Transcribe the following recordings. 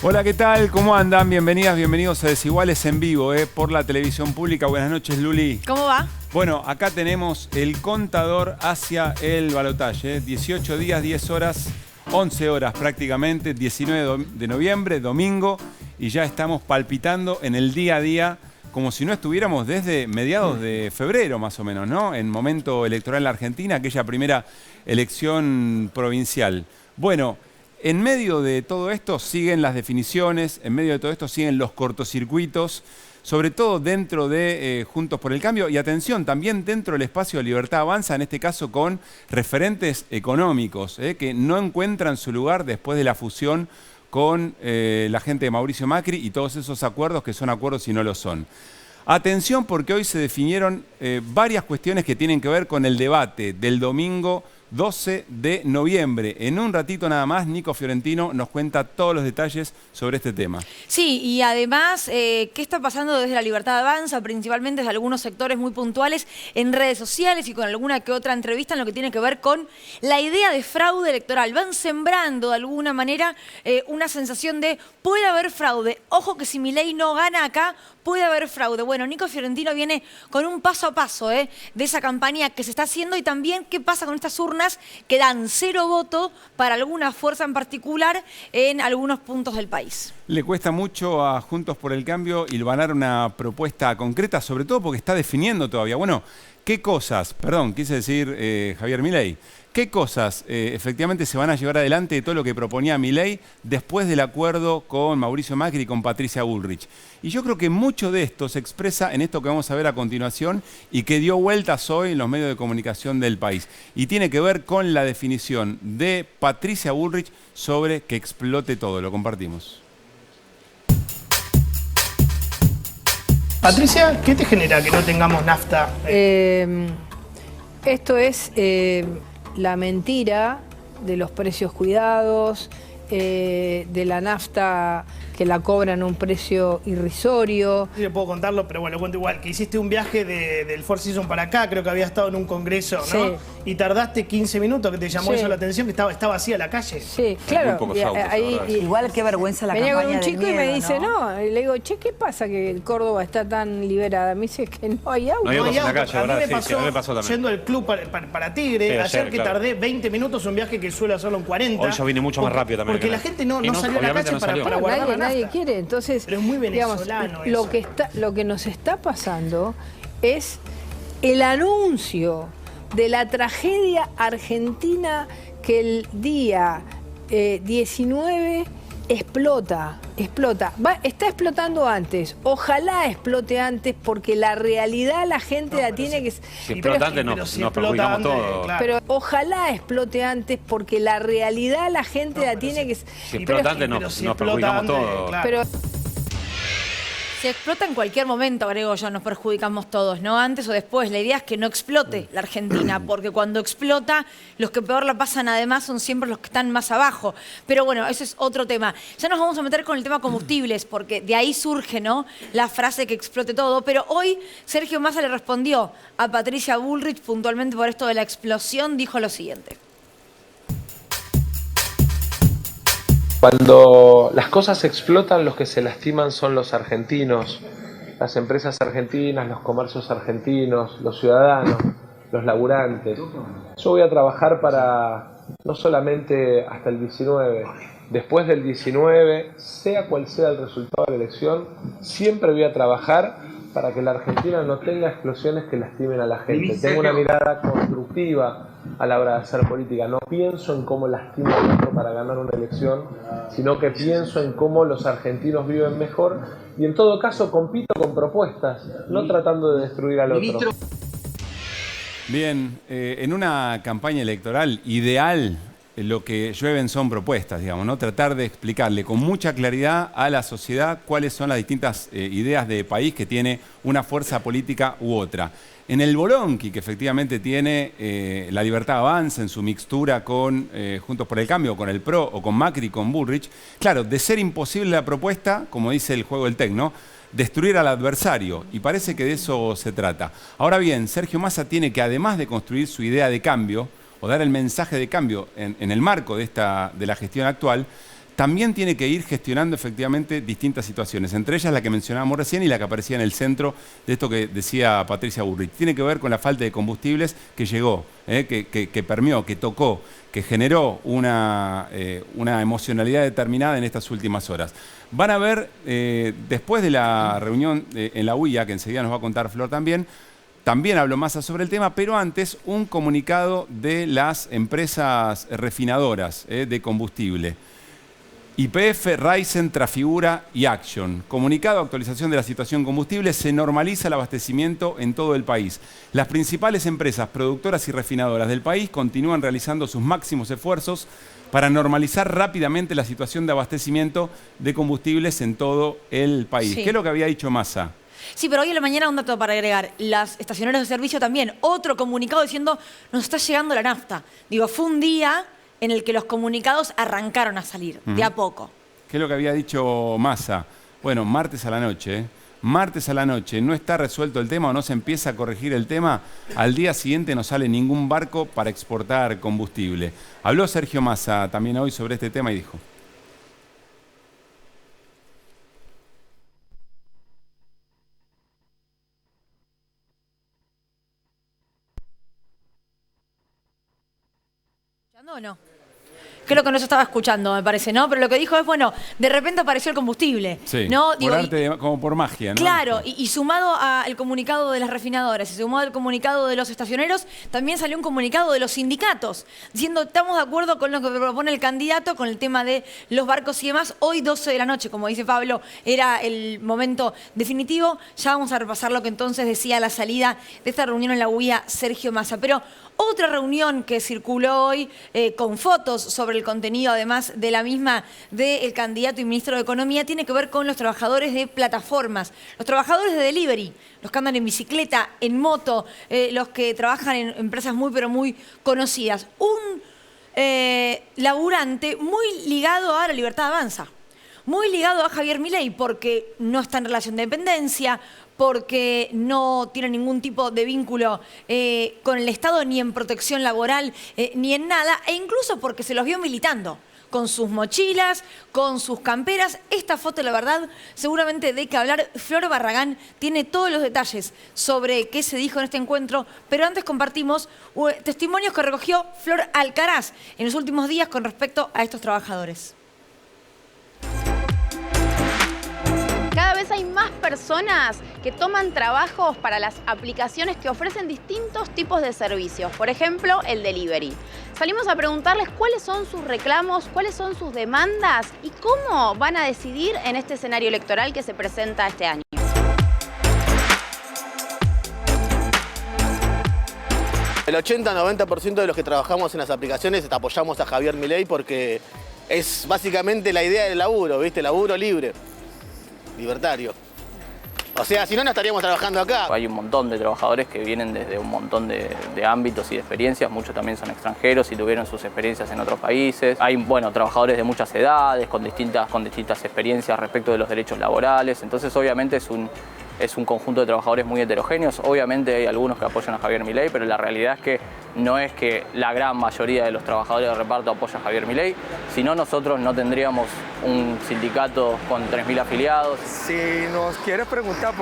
Hola, ¿qué tal? ¿Cómo andan? Bienvenidas, bienvenidos a Desiguales en vivo, por la televisión pública. Buenas noches, Luli. ¿Cómo va? Bueno, acá tenemos el contador hacia el balotaje. 18 días, 10 horas, 11 horas prácticamente, 19 de noviembre, domingo, y ya estamos palpitando en el día a día como si no estuviéramos desde mediados de febrero más o menos, ¿no? En momento electoral en la Argentina, aquella primera elección provincial. Bueno, en medio de todo esto siguen las definiciones, en medio de todo esto siguen los cortocircuitos, sobre todo dentro de Juntos por el Cambio, y atención, también dentro del espacio de Libertad Avanza, en este caso con referentes económicos, que no encuentran su lugar después de la fusión con la gente de Mauricio Macri y todos esos acuerdos que son acuerdos y no lo son. Atención, porque hoy se definieron varias cuestiones que tienen que ver con el debate del domingo 12 de noviembre. En un ratito nada más, Nico Fiorentino nos cuenta todos los detalles sobre este tema. Sí, y además, ¿qué está pasando desde la Libertad Avanza? Principalmente desde algunos sectores muy puntuales en redes sociales y con alguna que otra entrevista en lo que tiene que ver con la idea de fraude electoral. Van sembrando de alguna manera una sensación de puede haber fraude. Ojo que si Milei no gana acá, puede haber fraude. Bueno, Nico Fiorentino viene con un paso a paso de esa campaña que se está haciendo y también qué pasa con estas urnas que dan 0 voto para alguna fuerza en particular en algunos puntos del país. Le cuesta mucho a Juntos por el Cambio hilvanar una propuesta concreta, sobre todo porque está definiendo todavía. Bueno, ¿qué cosas, perdón, quise decir Javier Milei, qué cosas efectivamente se van a llevar adelante de todo lo que proponía Milei después del acuerdo con Mauricio Macri y con Patricia Bullrich? Y yo creo que mucho de esto se expresa en esto que vamos a ver a continuación y que dio vueltas hoy en los medios de comunicación del país. Y tiene que ver con la definición de Patricia Bullrich sobre que explote todo. Lo compartimos. Patricia, ¿qué te genera que no tengamos nafta? Esto es la mentira de los precios cuidados, de la nafta que la cobran a un precio irrisorio. No puedo contarlo, pero bueno, lo cuento igual. Que hiciste un viaje del Four Seasons para acá, creo que había estado en un congreso, ¿no? Sí. Y tardaste 15 minutos, que te llamó eso la atención, que está vacía la calle. Sí, claro. Igual qué vergüenza la venía campaña con un chico del miedo, y me dice, no, y le digo, che, ¿qué pasa que Córdoba está tan liberada? Me dice que no hay auto. No hay autos en la auto. calle, a mí ¿verdad? me Sí, a mí me pasó también. Yendo al club para Tigre, Sí, ayer que claro. tardé 20 minutos, un viaje que suele hacerlo en 40. Hoy yo vine mucho más rápido también. Porque la gente no salió a la obviamente calle no salió. para guardar la Nadie nafta. quiere, entonces, Pero es muy venezolano digamos, eso. lo que nos está pasando es el anuncio de la tragedia argentina que el día 19 explota. Está explotando antes. Ojalá explote antes porque la realidad la gente la tiene que... Si explota antes nos perjudicamos todos. claro. Pero ojalá explote antes porque la realidad la gente la tiene que... Si explota antes nos perjudicamos todos. claro. Pero Se explota en cualquier momento, agrego yo, nos perjudicamos todos, ¿no? Antes o después. La idea es que no explote la Argentina, porque cuando explota, los que peor la pasan además son siempre los que están más abajo. Pero bueno, eso es otro tema. Ya nos vamos a meter con el tema combustibles, porque de ahí surge, ¿no?, la frase que explote todo. Pero hoy Sergio Massa le respondió a Patricia Bullrich puntualmente por esto de la explosión, dijo lo siguiente. Cuando las cosas explotan, los que se lastiman son los argentinos, las empresas argentinas, los comercios argentinos, los ciudadanos, los laburantes. Yo voy a trabajar para no solamente hasta el 19, después del 19, sea cual sea el resultado de la elección, siempre voy a trabajar para que la Argentina no tenga explosiones que lastimen a la gente. Tengo una mirada constructiva a la hora de hacer política. No pienso en cómo lastimo al otro para ganar una elección, sino que pienso en cómo los argentinos viven mejor y en todo caso compito con propuestas, no tratando de destruir al otro. Bien, en una campaña electoral ideal, lo que llueven son propuestas, digamos, ¿no? Tratar de explicarle con mucha claridad a la sociedad cuáles son las distintas ideas de país que tiene una fuerza política u otra. En el bolonqui que efectivamente tiene la Libertad Avanza en su mixtura con Juntos por el Cambio, con el PRO o con Macri, con Bullrich, claro, de ser imposible la propuesta, como dice el juego del TEC, ¿no?, destruir al adversario, y parece que de eso se trata. Ahora bien, Sergio Massa tiene que, además de construir su idea de cambio, o dar el mensaje de cambio en el marco de la gestión actual, también tiene que ir gestionando efectivamente distintas situaciones, entre ellas la que mencionábamos recién y la que aparecía en el centro de esto que decía Patricia Bullrich. Tiene que ver con la falta de combustibles que llegó, que permeó, que tocó, que generó una emocionalidad determinada en estas últimas horas. Van a ver, después de la reunión en la UIA, que enseguida nos va a contar Flor también habló Massa sobre el tema, pero antes un comunicado de las empresas refinadoras de combustible. YPF, Raízen, Trafigura y Action. Comunicado, actualización de la situación combustible, se normaliza el abastecimiento en todo el país. Las principales empresas productoras y refinadoras del país continúan realizando sus máximos esfuerzos para normalizar rápidamente la situación de abastecimiento de combustibles en todo el país. Sí. ¿Qué es lo que había dicho Massa? Sí, pero hoy en la mañana un dato para agregar. Las estacioneras de servicio también, otro comunicado diciendo nos está llegando la nafta. Digo, fue un día en el que los comunicados arrancaron a salir, de a poco. ¿Qué es lo que había dicho Massa? Bueno, martes a la noche, martes a la noche, no está resuelto el tema o no se empieza a corregir el tema, al día siguiente no sale ningún barco para exportar combustible. Habló Sergio Massa también hoy sobre este tema y dijo: ¿O no? Creo que no se estaba escuchando, me parece, ¿no? Pero lo que dijo es, bueno, de repente apareció el combustible. Sí, ¿no? Digo, como por magia, ¿no? Claro, y sumado al comunicado de las refinadoras y sumado al comunicado de los estacioneros, también salió un comunicado de los sindicatos, diciendo, estamos de acuerdo con lo que propone el candidato, con el tema de los barcos y demás. Hoy 12 de la noche, como dice Pablo, era el momento definitivo. Ya vamos a repasar lo que entonces decía la salida de esta reunión en la UIA Sergio Massa. Pero otra reunión que circuló hoy con fotos sobre el contenido, además de la misma del candidato y ministro de Economía, tiene que ver con los trabajadores de plataformas, los trabajadores de delivery, los que andan en bicicleta, en moto, los que trabajan en empresas muy pero muy conocidas. Un laburante muy ligado a la Libertad Avanza, muy ligado a Javier Milei, porque no está en relación de dependencia, porque no tiene ningún tipo de vínculo con el Estado, ni en protección laboral, ni en nada, e incluso porque se los vio militando, con sus mochilas, con sus camperas. Esta foto, la verdad, seguramente de qué hablar. Flor Barragán tiene todos los detalles sobre qué se dijo en este encuentro, pero antes compartimos testimonios que recogió Flor Alcaraz en los últimos días con respecto a estos trabajadores. Cada vez hay más personas que toman trabajos para las aplicaciones que ofrecen distintos tipos de servicios. Por ejemplo, el delivery. Salimos a preguntarles cuáles son sus reclamos, cuáles son sus demandas y cómo van a decidir en este escenario electoral que se presenta este año. El 80-90% de los que trabajamos en las aplicaciones apoyamos a Javier Milei porque es básicamente la idea del laburo, ¿viste? Laburo libre. Libertario. O sea, si no, no estaríamos trabajando acá. Hay un montón de trabajadores que vienen desde un montón de ámbitos y de experiencias. Muchos también son extranjeros y tuvieron sus experiencias en otros países. Hay, bueno, trabajadores de muchas edades, con distintas experiencias respecto de los derechos laborales. Entonces, obviamente, es un conjunto de trabajadores muy heterogéneos. Obviamente hay algunos que apoyan a Javier Milei, pero la realidad es que no es que la gran mayoría de los trabajadores de reparto apoya a Javier Milei, sino nosotros no tendríamos un sindicato con 3.000 afiliados. Si nos quieres preguntar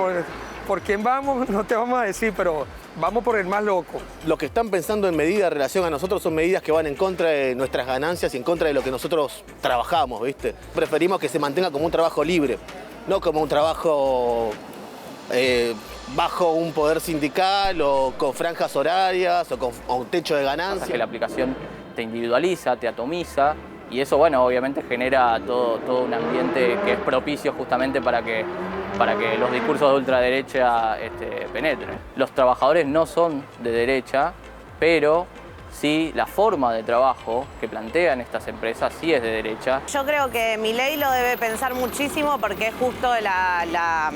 por quién vamos, no te vamos a decir, pero vamos por el más loco. Lo que están pensando en medidas en relación a nosotros son medidas que van en contra de nuestras ganancias y en contra de lo que nosotros trabajamos, ¿viste? Preferimos que se mantenga como un trabajo libre, no como un trabajo bajo un poder sindical o con franjas horarias o con un techo de ganancias. Que la aplicación te individualiza, te atomiza y eso, bueno, obviamente genera todo un ambiente que es propicio justamente para que los discursos de ultraderecha penetren. Los trabajadores no son de derecha, pero sí la forma de trabajo que plantean estas empresas sí es de derecha. Yo creo que Milei lo debe pensar muchísimo porque es justo la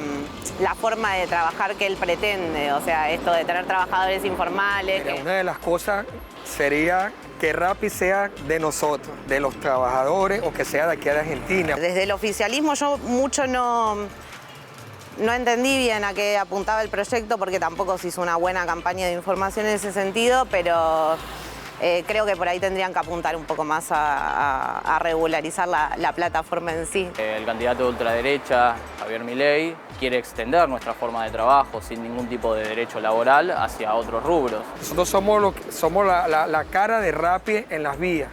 forma de trabajar que él pretende, o sea, esto de tener trabajadores informales. Una de las cosas sería que Rappi sea de nosotros, de los trabajadores, o que sea de aquí de Argentina. Desde el oficialismo yo mucho no entendí bien a qué apuntaba el proyecto porque tampoco se hizo una buena campaña de información en ese sentido, pero creo que por ahí tendrían que apuntar un poco más a regularizar la plataforma en sí. El candidato de ultraderecha, Javier Milei, quiere extender nuestra forma de trabajo sin ningún tipo de derecho laboral hacia otros rubros. Nosotros somos la cara de Rappi en las vías.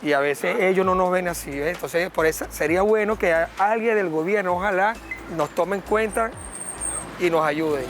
Y a veces ellos no nos ven así, ¿eh? Entonces, por eso sería bueno que alguien del gobierno, ojalá, nos tome en cuenta y nos ayude.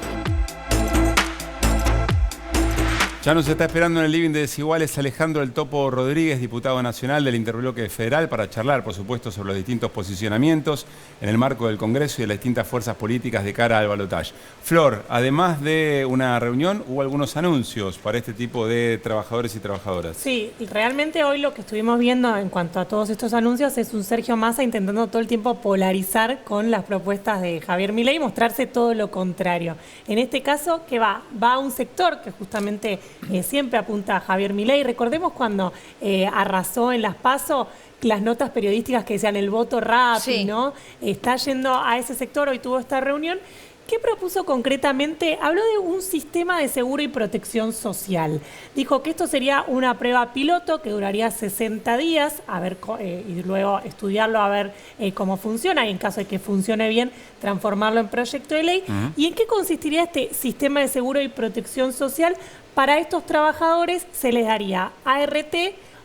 Ya nos está esperando en el living de Desiguales Alejandro El Topo Rodríguez, diputado nacional del Interbloque Federal, para charlar, por supuesto, sobre los distintos posicionamientos en el marco del Congreso y de las distintas fuerzas políticas de cara al balotaje. Flor, además de una reunión, hubo algunos anuncios para este tipo de trabajadores y trabajadoras. Sí, realmente hoy lo que estuvimos viendo en cuanto a todos estos anuncios es un Sergio Massa intentando todo el tiempo polarizar con las propuestas de Javier Milei y mostrarse todo lo contrario. En este caso, ¿qué va? Va a un sector que justamente siempre apunta a Javier Milei. Recordemos cuando arrasó en las PASO las notas periodísticas que decían el voto rápido, sí, ¿no? Está yendo a ese sector, hoy tuvo esta reunión. ¿Qué propuso concretamente? Habló de un sistema de seguro y protección social. Dijo que esto sería una prueba piloto que duraría 60 días, a ver, y luego estudiarlo a ver cómo funciona y en caso de que funcione bien, transformarlo en proyecto de ley. ¿Y en qué consistiría este sistema de seguro y protección social? Para estos trabajadores se les daría ART,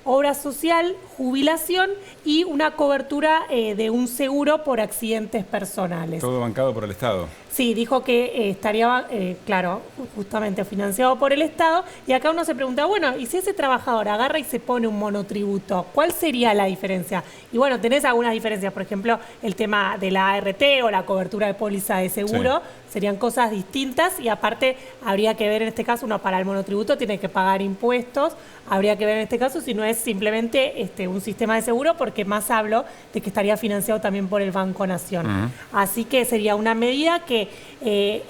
obra social, jubilación y una cobertura de un seguro por accidentes personales. Todo bancado por el Estado. Sí, dijo que estaría, claro, justamente financiado por el Estado. Y acá uno se pregunta, bueno, ¿y si ese trabajador agarra y se pone un monotributo? ¿Cuál sería la diferencia? Y bueno, tenés algunas diferencias. Por ejemplo, el tema de la ART o la cobertura de póliza de seguro. Sí. Serían cosas distintas y aparte habría que ver en este caso, uno para el monotributo tiene que pagar impuestos. Habría que ver en este caso si no es simplemente un sistema de seguro, porque más hablo de que estaría financiado también por el Banco Nación. Así que sería una medida que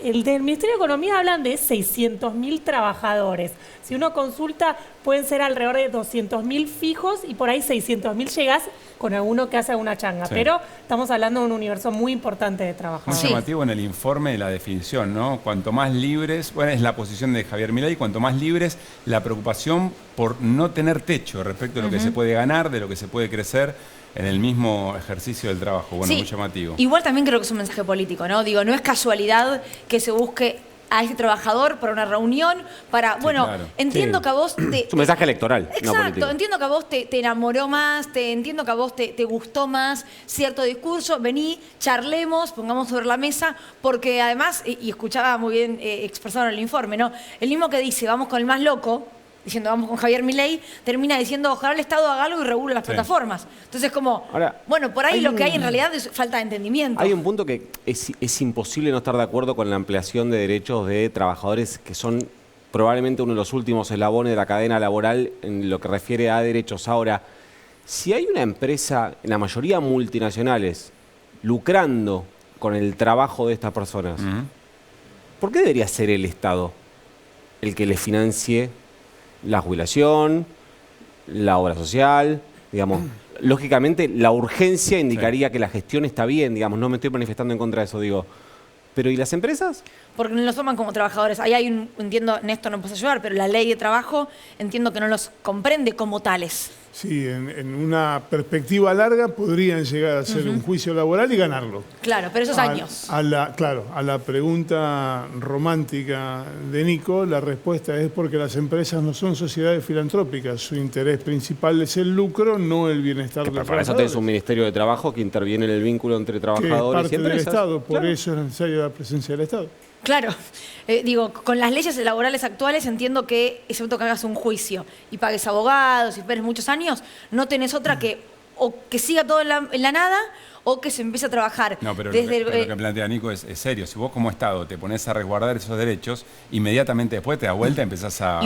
el del Ministerio de Economía hablan de 600.000 trabajadores. Si uno consulta, pueden ser alrededor de 200.000 fijos y por ahí 600.000 llegás con alguno que hace alguna changa. Sí. Pero estamos hablando de un universo muy importante de trabajadores. Muy llamativo en el informe de la definición, ¿no? Cuanto más libres, bueno, es la posición de Javier Milei, cuanto más libres, la preocupación por no tener techo respecto de lo que se puede ganar, de lo que se puede crecer en el mismo ejercicio del trabajo. Bueno, sí, muy llamativo. Igual también creo que es un mensaje político, ¿no? Digo, no es casualidad que se busque a este trabajador para una reunión, para... Sí, bueno, claro. Entiendo que a vos te... Es un mensaje electoral, exacto, no político. Entiendo que a vos te enamoró más, entiendo que a vos te gustó más cierto discurso, vení, charlemos, pongamos sobre la mesa, porque además, y escuchaba muy bien expresado en el informe, ¿no? El mismo que dice, vamos con el más loco, diciendo vamos con Javier Milei, termina diciendo ojalá el Estado haga algo y regule las plataformas. Entonces como, ahora, bueno, por ahí lo que hay en realidad es falta de entendimiento. Hay un punto que es imposible no estar de acuerdo con la ampliación de derechos de trabajadores que son probablemente uno de los últimos eslabones de la cadena laboral en lo que refiere a derechos. Ahora, si hay una empresa, en la mayoría multinacionales, lucrando con el trabajo de estas personas, ¿por qué debería ser el Estado el que les financie la jubilación, la obra social, digamos? Lógicamente, la urgencia indicaría que la gestión está bien, digamos, no me estoy manifestando en contra de eso, digo. ¿Pero y las empresas? Porque no los toman como trabajadores. Ahí hay entiendo, Néstor no puede ayudar, pero la ley de trabajo entiendo que no los comprende como tales. Sí, en una perspectiva larga podrían llegar a hacer un juicio laboral y ganarlo. Claro, pero esos años. Claro, a la pregunta romántica de Nico, la respuesta es porque las empresas no son sociedades filantrópicas. Su interés principal es el lucro, no el bienestar de los trabajadores. Para eso tenés un Ministerio de Trabajo que interviene en el vínculo entre trabajadores y empresas. Del Estado, por eso es necesaria la presencia del Estado. Claro, digo, con las leyes laborales actuales entiendo que, excepto que hagas un juicio y pagues abogados y esperes muchos años, no tenés otra que o que siga todo en la nada o que se empiece a trabajar. No, pero lo que plantea Nico es serio. Si vos como Estado te pones a resguardar esos derechos, inmediatamente después te das vuelta y empezás a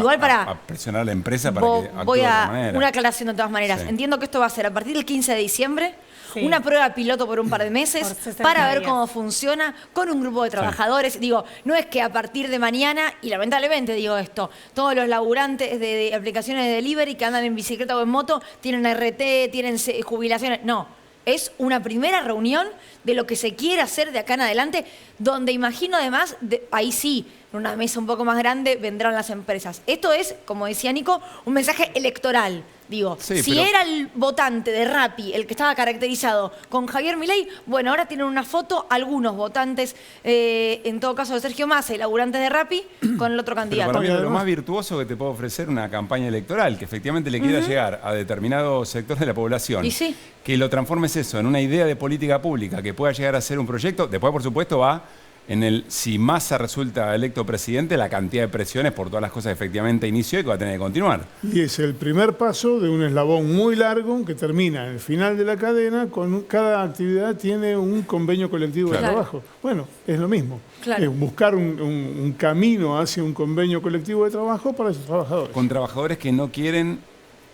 presionar a la empresa para que actúe de otra manera. Una aclaración de todas maneras. Sí. Entiendo que esto va a ser a partir del 15 de diciembre, sí, una prueba piloto por un par de meses para ver cómo funciona con un grupo de trabajadores. Sí. Digo, no es que a partir de mañana, y lamentablemente digo esto, todos los laburantes de aplicaciones de delivery que andan en bicicleta o en moto tienen RT, tienen jubilaciones. No. es una primera reunión de lo que se quiere hacer de acá en adelante, donde imagino además, ahí sí, en una mesa un poco más grande vendrán las empresas. Esto es, como decía Nico, un mensaje electoral. Digo, Sí, si pero- era el votante de Rappi el que estaba caracterizado con Javier Milei, bueno, ahora tienen una foto algunos votantes, en todo caso de Sergio Massa y laburantes de Rappi, con el otro Pero candidato. para mí es lo más virtuoso que te puede ofrecer una campaña electoral, que efectivamente le quiera llegar a determinado sector de la población. Y sí. Que lo transformes eso en una idea de política pública, que pueda llegar a ser un proyecto. Después, por supuesto, va en el, si Massa resulta electo presidente, la cantidad de presiones por todas las cosas que efectivamente inició y que va a tener que continuar. Y es el primer paso de un eslabón muy largo que termina en el final de la cadena. Cada actividad tiene un convenio colectivo de Claro. trabajo. Bueno, es lo mismo. Claro. Es buscar un camino hacia un convenio colectivo de trabajo para esos trabajadores. Con trabajadores que no quieren,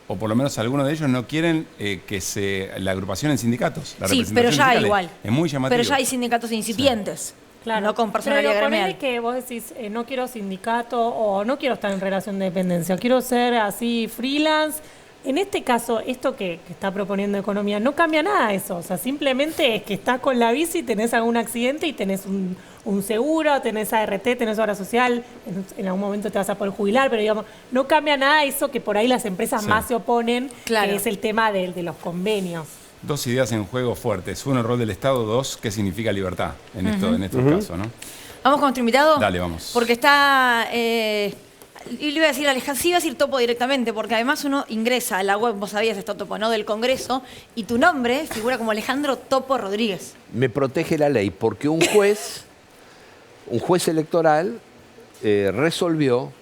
o por lo menos algunos de ellos no quieren la agrupación en sindicatos. La Sí, representación pero ya sindical igual. Es muy llamativo. Pero ya hay sindicatos incipientes. Claro. No con Pero personalidad lo gremial. ponele que vos decís, no quiero sindicato o no quiero estar en relación de dependencia, quiero ser así freelance. En este caso, esto que está proponiendo Economía, no cambia nada eso. O sea, simplemente es que estás con la bici, tenés algún accidente y tenés un seguro, tenés ART, tenés obra social, en algún momento te vas a poder jubilar, pero digamos, no cambia nada eso que por ahí las empresas Sí. más se oponen, Claro. que es el tema de los convenios. Dos ideas en juego fuertes. Uno, el rol del Estado. Dos, qué significa libertad en estos casos, ¿no? ¿Vamos con nuestro invitado? Dale, vamos. Porque está... y le iba a decir Alejandro, sí iba a decir Topo directamente, porque además uno ingresa a la web, vos sabías esto, Topo, ¿no? Del Congreso, y tu nombre figura como Alejandro Topo Rodríguez. Me protege la ley porque un juez electoral resolvió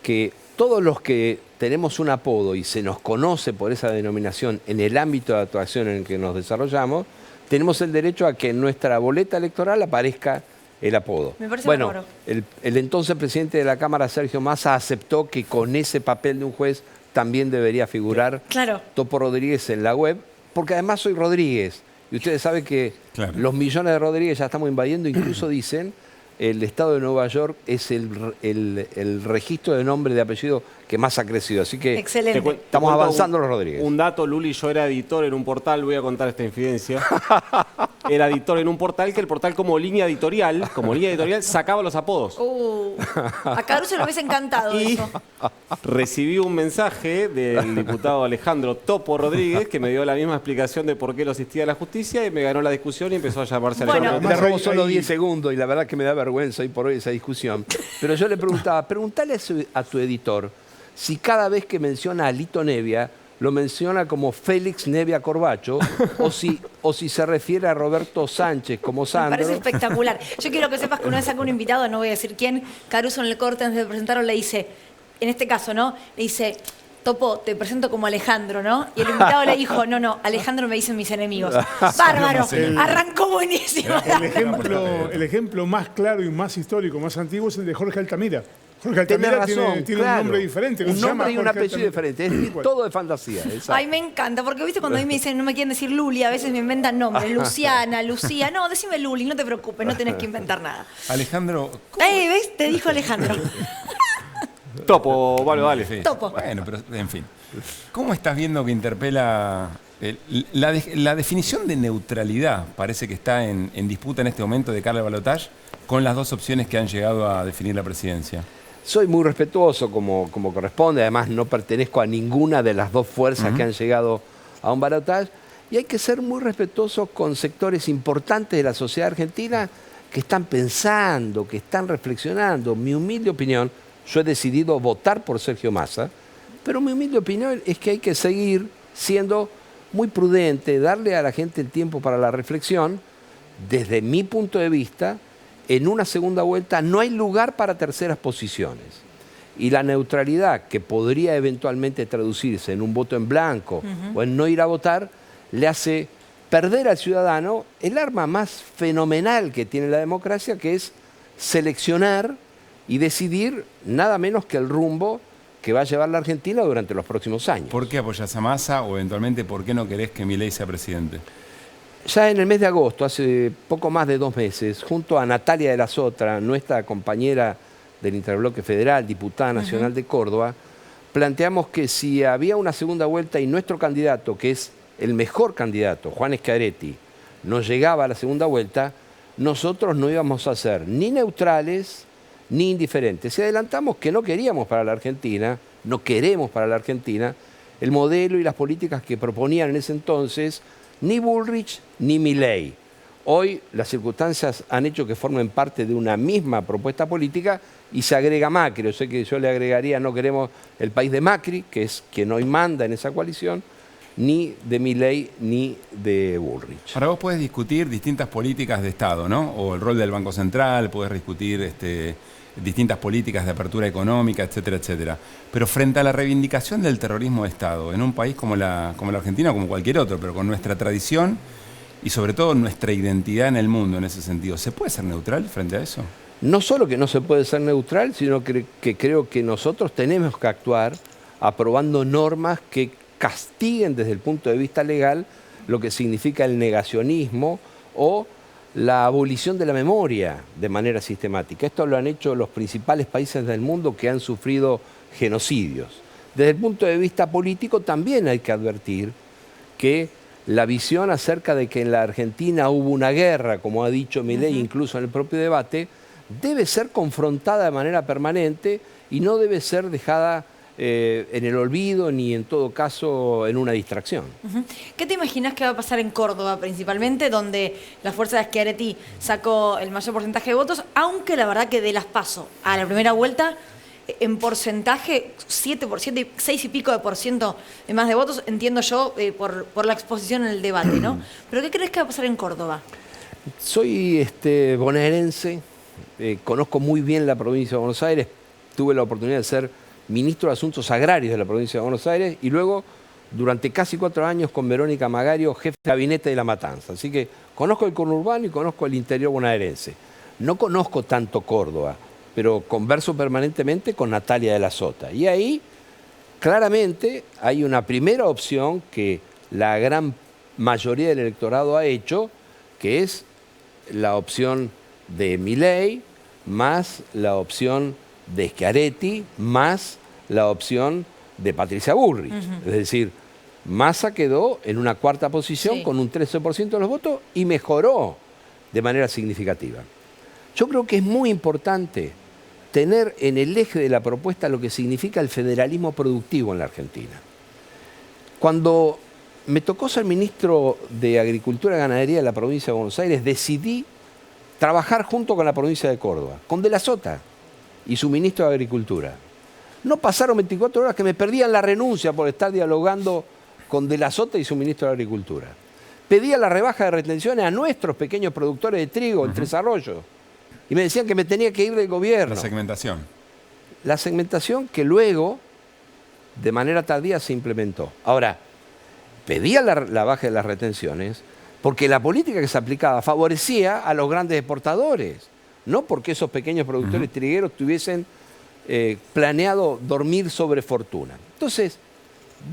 que todos los que tenemos un apodo y se nos conoce por esa denominación en el ámbito de actuación en el que nos desarrollamos, tenemos el derecho a que en nuestra boleta electoral aparezca el apodo. Me parece bueno, bárbaro. el entonces presidente de la Cámara, Sergio Massa, aceptó que con ese papel de un juez también debería figurar Claro. Topo Rodríguez en la web, porque además soy Rodríguez. Y ustedes saben que los millones de Rodríguez ya estamos invadiendo, incluso dicen, el estado de Nueva York es el registro de nombre y de apellido que más ha crecido. Así que Excelente. estamos avanzando los Rodríguez. Un dato, Luli, yo era editor en un portal, voy a contar esta infidencia. Era editor en un portal que el portal como línea editorial sacaba los apodos. A Caruso le hubiese encantado Y eso. recibí un mensaje del diputado Alejandro Topo Rodríguez que me dio la misma explicación de por qué lo asistía a la justicia y me ganó la discusión y empezó a llamarse Alejandro Me Topo. robó solo 10 segundos y la verdad que me da vergüenza hoy por hoy esa discusión. Pero yo le preguntaba, pregúntale a tu editor si cada vez que menciona a Lito Nevia lo menciona como Félix Nevia Corbacho o si se refiere a Roberto Sánchez como Me Sandro. parece espectacular. Yo quiero que sepas que una vez sacó un invitado, no voy a decir quién, Caruso en el corte antes de presentarlo le dice, en este caso, ¿no? Le dice, Topo, te presento como Alejandro, ¿no? Y el invitado le dijo, no, Alejandro me dicen mis enemigos. Bárbaro, arrancó buenísimo. El ejemplo más claro y más histórico, más antiguo es el de Jorge Altamira. Jorge Tenés Altamira razón, tiene claro. un nombre diferente. no Un se llama nombre y un Jorge apellido Altamira. diferente. Es todo de fantasía. exacto. Ay, me encanta, porque viste cuando a mí me dicen, no me quieren decir Luli, a veces me inventan nombres, Luciana, Lucía. No, decime Luli, no te preocupes, no tenés que inventar nada. Alejandro, ¿Ves? Te dijo Alejandro. Topo, vale. sí. Topo. Bueno, pero en fin. ¿Cómo estás viendo que interpela la definición de neutralidad? Parece que está en disputa en este momento de cara al balotaje con las dos opciones que han llegado a definir la presidencia. Soy muy respetuoso como corresponde, además no pertenezco a ninguna de las dos fuerzas que han llegado a un balotaje y hay que ser muy respetuosos con sectores importantes de la sociedad argentina que están pensando, que están reflexionando. Mi humilde opinión, yo he decidido votar por Sergio Massa, pero mi humilde opinión es que hay que seguir siendo muy prudente, darle a la gente el tiempo para la reflexión. Desde mi punto de vista, en una segunda vuelta no hay lugar para terceras posiciones. Y la neutralidad, que podría eventualmente traducirse en un voto en blanco o en no ir a votar, le hace perder al ciudadano el arma más fenomenal que tiene la democracia, que es seleccionar y decidir nada menos que el rumbo que va a llevar la Argentina durante los próximos años. ¿Por qué apoyás a Massa o eventualmente por qué no querés que Milei sea presidente? Ya en el mes de agosto, hace poco más de 2 meses, junto a Natalia de la Sotra, nuestra compañera del Interbloque Federal, diputada nacional de Córdoba, planteamos que si había una segunda vuelta y nuestro candidato, que es el mejor candidato, Juan Schiaretti, no llegaba a la segunda vuelta, nosotros no íbamos a ser ni neutrales ni indiferentes. Si adelantamos que no queríamos para la Argentina, no queremos para la Argentina, el modelo y las políticas que proponían en ese entonces ni Bullrich ni Milei. Hoy las circunstancias han hecho que formen parte de una misma propuesta política y se agrega Macri. O sea que yo le agregaría, no queremos el país de Macri, que es quien hoy manda en esa coalición, ni de Milei ni de Bullrich. Ahora vos podés discutir distintas políticas de Estado, ¿no? O el rol del Banco Central, podés discutir distintas políticas de apertura económica, etcétera, etcétera. Pero frente a la reivindicación del terrorismo de Estado, en un país como la Argentina o como cualquier otro, pero con nuestra tradición y sobre todo nuestra identidad en el mundo en ese sentido, ¿se puede ser neutral frente a eso? No solo que no se puede ser neutral, sino que creo que nosotros tenemos que actuar aprobando normas que castiguen desde el punto de vista legal lo que significa el negacionismo o la abolición de la memoria de manera sistemática. Esto lo han hecho los principales países del mundo que han sufrido genocidios. Desde el punto de vista político también hay que advertir que la visión acerca de que en la Argentina hubo una guerra, como ha dicho Milei incluso en el propio debate, debe ser confrontada de manera permanente y no debe ser dejada en el olvido ni en todo caso en una distracción. ¿Qué te imaginas que va a pasar en Córdoba principalmente, donde la fuerza de Schiaretti sacó el mayor porcentaje de votos, aunque la verdad que de las PASO a la primera vuelta, en porcentaje, 7%, 6 y pico de % de más de votos, entiendo yo, por la exposición en el debate, ¿no? ¿Pero qué crees que va a pasar en Córdoba? Soy bonaerense, conozco muy bien la provincia de Buenos Aires, tuve la oportunidad de ser ministro de Asuntos Agrarios de la provincia de Buenos Aires y luego, durante casi 4 años, con Verónica Magario, jefe de gabinete de La Matanza. Así que conozco el conurbano y conozco el interior bonaerense. No conozco tanto Córdoba, pero converso permanentemente con Natalia de la Sota. Y ahí, claramente, hay una primera opción que la gran mayoría del electorado ha hecho, que es la opción de Milei, más la opción de Schiaretti, más la opción de Patricia Bullrich. Es decir, Massa quedó en una cuarta posición con un 13% de los votos y mejoró de manera significativa. Yo creo que es muy importante tener en el eje de la propuesta lo que significa el federalismo productivo en la Argentina. Cuando me tocó ser ministro de Agricultura y Ganadería de la provincia de Buenos Aires, decidí trabajar junto con la provincia de Córdoba, con De la Sota y su ministro de Agricultura. No pasaron 24 horas que me perdían la renuncia por estar dialogando con De la Sota y su ministro de Agricultura. Pedía la rebaja de retenciones a nuestros pequeños productores de trigo en Tres Arroyos. Y me decían que me tenía que ir del gobierno. La segmentación. La segmentación que luego, de manera tardía, se implementó. Ahora, pedía la baja de las retenciones porque la política que se aplicaba favorecía a los grandes exportadores, no porque esos pequeños productores trigueros tuviesen planeado dormir sobre fortuna. Entonces,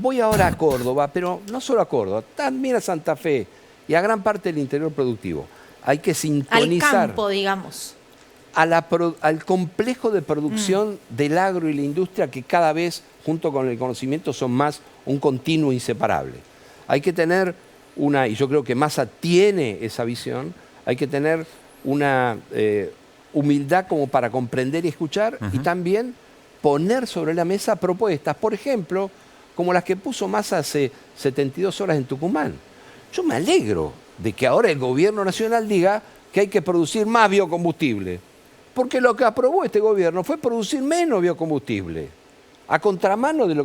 voy ahora a Córdoba, pero no solo a Córdoba, también a Santa Fe y a gran parte del interior productivo. Hay que sintonizar al campo, digamos. Al complejo de producción del agro y la industria que cada vez, junto con el conocimiento, son más un continuo inseparable. Hay que tener y yo creo que Massa tiene esa visión, hay que tener una humildad como para comprender y escuchar y también poner sobre la mesa propuestas, por ejemplo, como las que puso Massa hace 72 horas en Tucumán. Yo me alegro de que ahora el gobierno nacional diga que hay que producir más biocombustible, porque lo que aprobó este gobierno fue producir menos biocombustible, a contramano de lo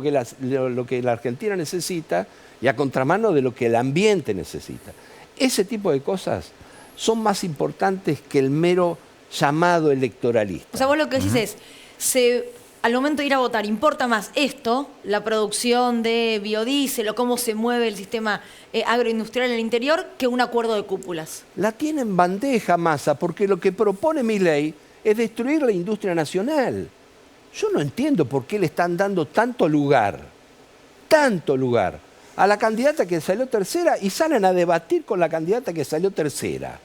que la Argentina necesita y a contramano de lo que el ambiente necesita. Ese tipo de cosas son más importantes que el mero llamado electoralista. O sea, vos lo que decís es, al momento de ir a votar, importa más esto, la producción de biodiesel o cómo se mueve el sistema agroindustrial en el interior, que un acuerdo de cúpulas. La tiene en bandeja Massa, porque lo que propone Milei es destruir la industria nacional. Yo no entiendo por qué le están dando tanto lugar a la candidata que salió tercera y salen a debatir con la candidata que salió tercera.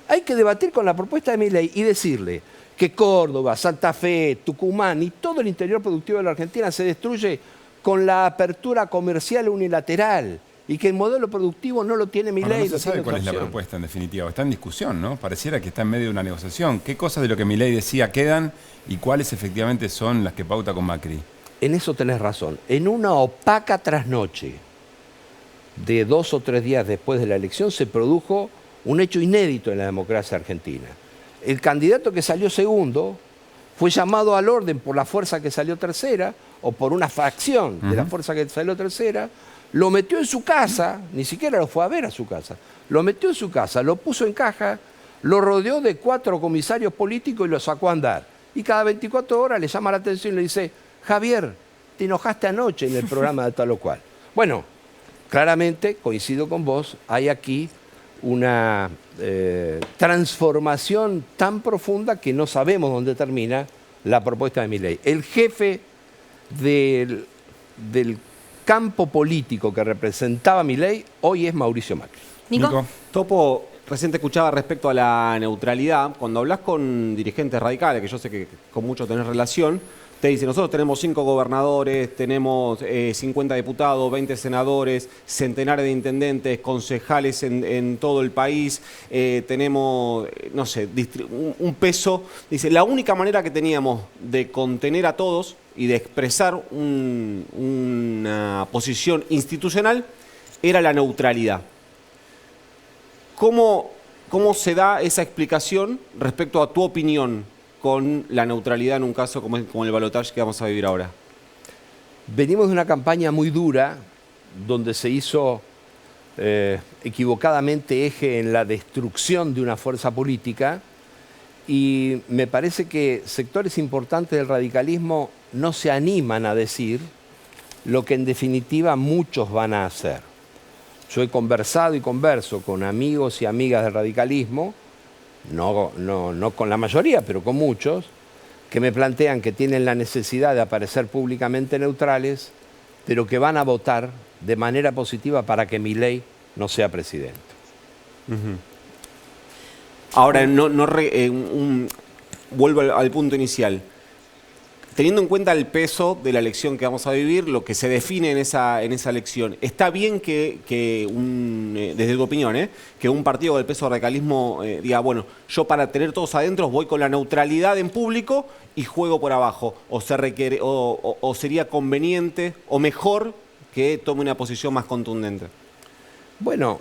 Hay que debatir con la propuesta de Milei y decirle que Córdoba, Santa Fe, Tucumán y todo el interior productivo de la Argentina se destruye con la apertura comercial unilateral y que el modelo productivo no lo tiene Milei. No se sabe cuál es la propuesta en definitiva. Está en discusión, ¿no? Pareciera que está en medio de una negociación. ¿Qué cosas de lo que Milei decía quedan y cuáles efectivamente son las que pauta con Macri? En eso tenés razón. En una opaca trasnoche de 2 o 3 días después de la elección se produjo un hecho inédito en la democracia argentina. El candidato que salió segundo fue llamado al orden por la fuerza que salió tercera o por una fracción de la fuerza que salió tercera, lo metió en su casa, ni siquiera lo fue a ver a su casa, lo metió en su casa, lo puso en caja, lo rodeó de 4 comisarios políticos y lo sacó a andar. Y cada 24 horas le llama la atención y le dice, Javier, te enojaste anoche en el programa de tal o cual. Bueno, claramente, coincido con vos, hay aquí una transformación tan profunda que no sabemos dónde termina la propuesta de Milei. El jefe del campo político que representaba Milei hoy es Mauricio Macri. Nico. Topo, recién te escuchaba respecto a la neutralidad. Cuando hablas con dirigentes radicales, que yo sé que con muchos tenés relación, te dicen, nosotros tenemos 5 gobernadores, tenemos 50 diputados, 20 senadores, centenares de intendentes, concejales en todo el país, tenemos, no sé, un peso. Dice, la única manera que teníamos de contener a todos y de expresar una posición institucional era la neutralidad. ¿Cómo se da esa explicación respecto a tu opinión con la neutralidad en un caso como el balotaje que vamos a vivir ahora? Venimos de una campaña muy dura donde se hizo equivocadamente eje en la destrucción de una fuerza política y me parece que sectores importantes del radicalismo no se animan a decir lo que en definitiva muchos van a hacer. Yo he conversado y converso con amigos y amigas del radicalismo, no con la mayoría, pero con muchos, que me plantean que tienen la necesidad de aparecer públicamente neutrales, pero que van a votar de manera positiva para que Milei no sea presidente. Ahora, vuelvo al punto inicial. Teniendo en cuenta el peso de la elección que vamos a vivir, lo que se define en esa elección, ¿está bien que desde tu opinión, que un partido del peso radicalismo diga, bueno, yo para tener todos adentro voy con la neutralidad en público y juego por abajo? ¿O sería conveniente o mejor que tome una posición más contundente? Bueno,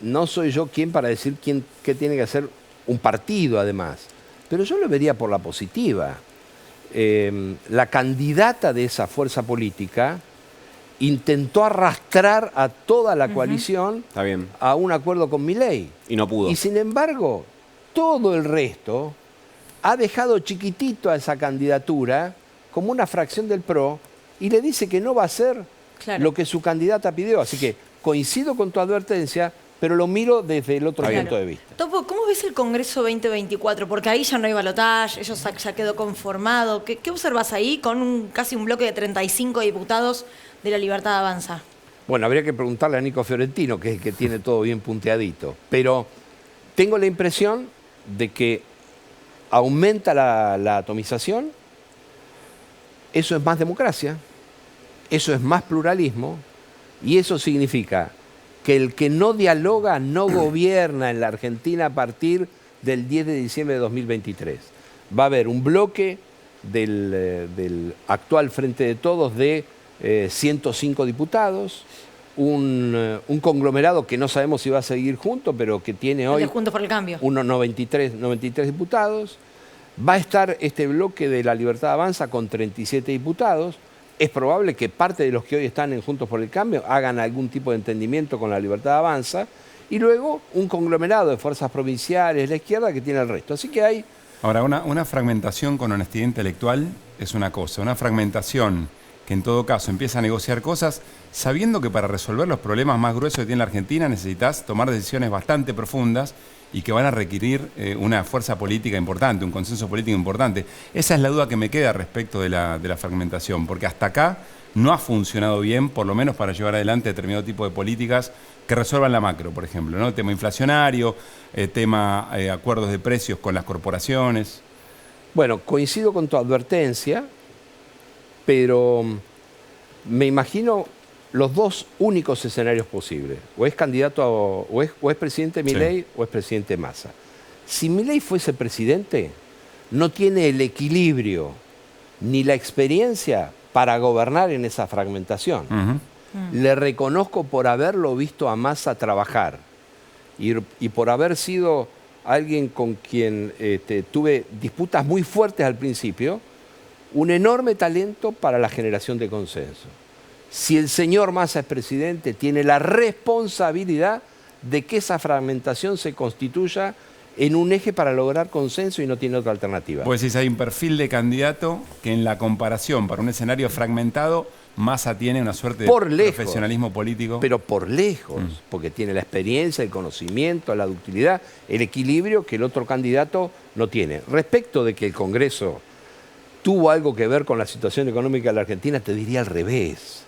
no soy yo quien para decir qué tiene que hacer un partido, además. Pero yo lo vería por la positiva. La candidata de esa fuerza política intentó arrastrar a toda la coalición a un acuerdo con Milei. Y no pudo. Y sin embargo, todo el resto ha dejado chiquitito a esa candidatura como una fracción del PRO y le dice que no va a hacer lo que su candidata pidió. Así que coincido con tu advertencia, pero lo miro desde el otro punto de vista. Topo, ¿cómo ves el Congreso 2024? Porque ahí ya no hay balotaje, eso ya quedó conformado. ¿Qué observas ahí con casi un bloque de 35 diputados de La Libertad Avanza? Bueno, habría que preguntarle a Nico Fiorentino, que es el que tiene todo bien punteadito. Pero tengo la impresión de que aumenta la atomización, eso es más democracia, eso es más pluralismo, y eso significa que el que no dialoga no gobierna en la Argentina a partir del 10 de diciembre de 2023. Va a haber un bloque del actual Frente de Todos de 105 diputados, un conglomerado que no sabemos si va a seguir junto, pero que tiene hoy Juntos por el Cambio. unos 93 diputados. Va a estar este bloque de La Libertad Avanza con 37 diputados. Es probable que parte de los que hoy están en Juntos por el Cambio hagan algún tipo de entendimiento con La Libertad Avanza. Y luego un conglomerado de fuerzas provinciales, la izquierda, que tiene el resto. Así que hay... Ahora, una fragmentación con honestidad intelectual es una cosa. Una fragmentación que en todo caso empieza a negociar cosas sabiendo que para resolver los problemas más gruesos que tiene la Argentina necesitas tomar decisiones bastante profundas y que van a requerir una fuerza política importante, un consenso político importante. Esa es la duda que me queda respecto de la fragmentación, porque hasta acá no ha funcionado bien, por lo menos para llevar adelante determinado tipo de políticas que resuelvan la macro, por ejemplo, ¿no? Tema inflacionario, tema acuerdos de precios con las corporaciones. Bueno, coincido con tu advertencia, pero me imagino los dos únicos escenarios posibles. O es candidato, o es presidente Milei o es presidente Massa. Si Milei fuese presidente, no tiene el equilibrio ni la experiencia para gobernar en esa fragmentación. Le reconozco por haberlo visto a Massa trabajar y por haber sido alguien con quien tuve disputas muy fuertes al principio, un enorme talento para la generación de consenso. Si el señor Massa es presidente, tiene la responsabilidad de que esa fragmentación se constituya en un eje para lograr consenso y no tiene otra alternativa. Pues si hay un perfil de candidato que en la comparación para un escenario fragmentado, Massa tiene una suerte de profesionalismo político. Pero por lejos, porque tiene la experiencia, el conocimiento, la ductilidad, el equilibrio que el otro candidato no tiene. Respecto de que el Congreso tuvo algo que ver con la situación económica de la Argentina, te diría al revés.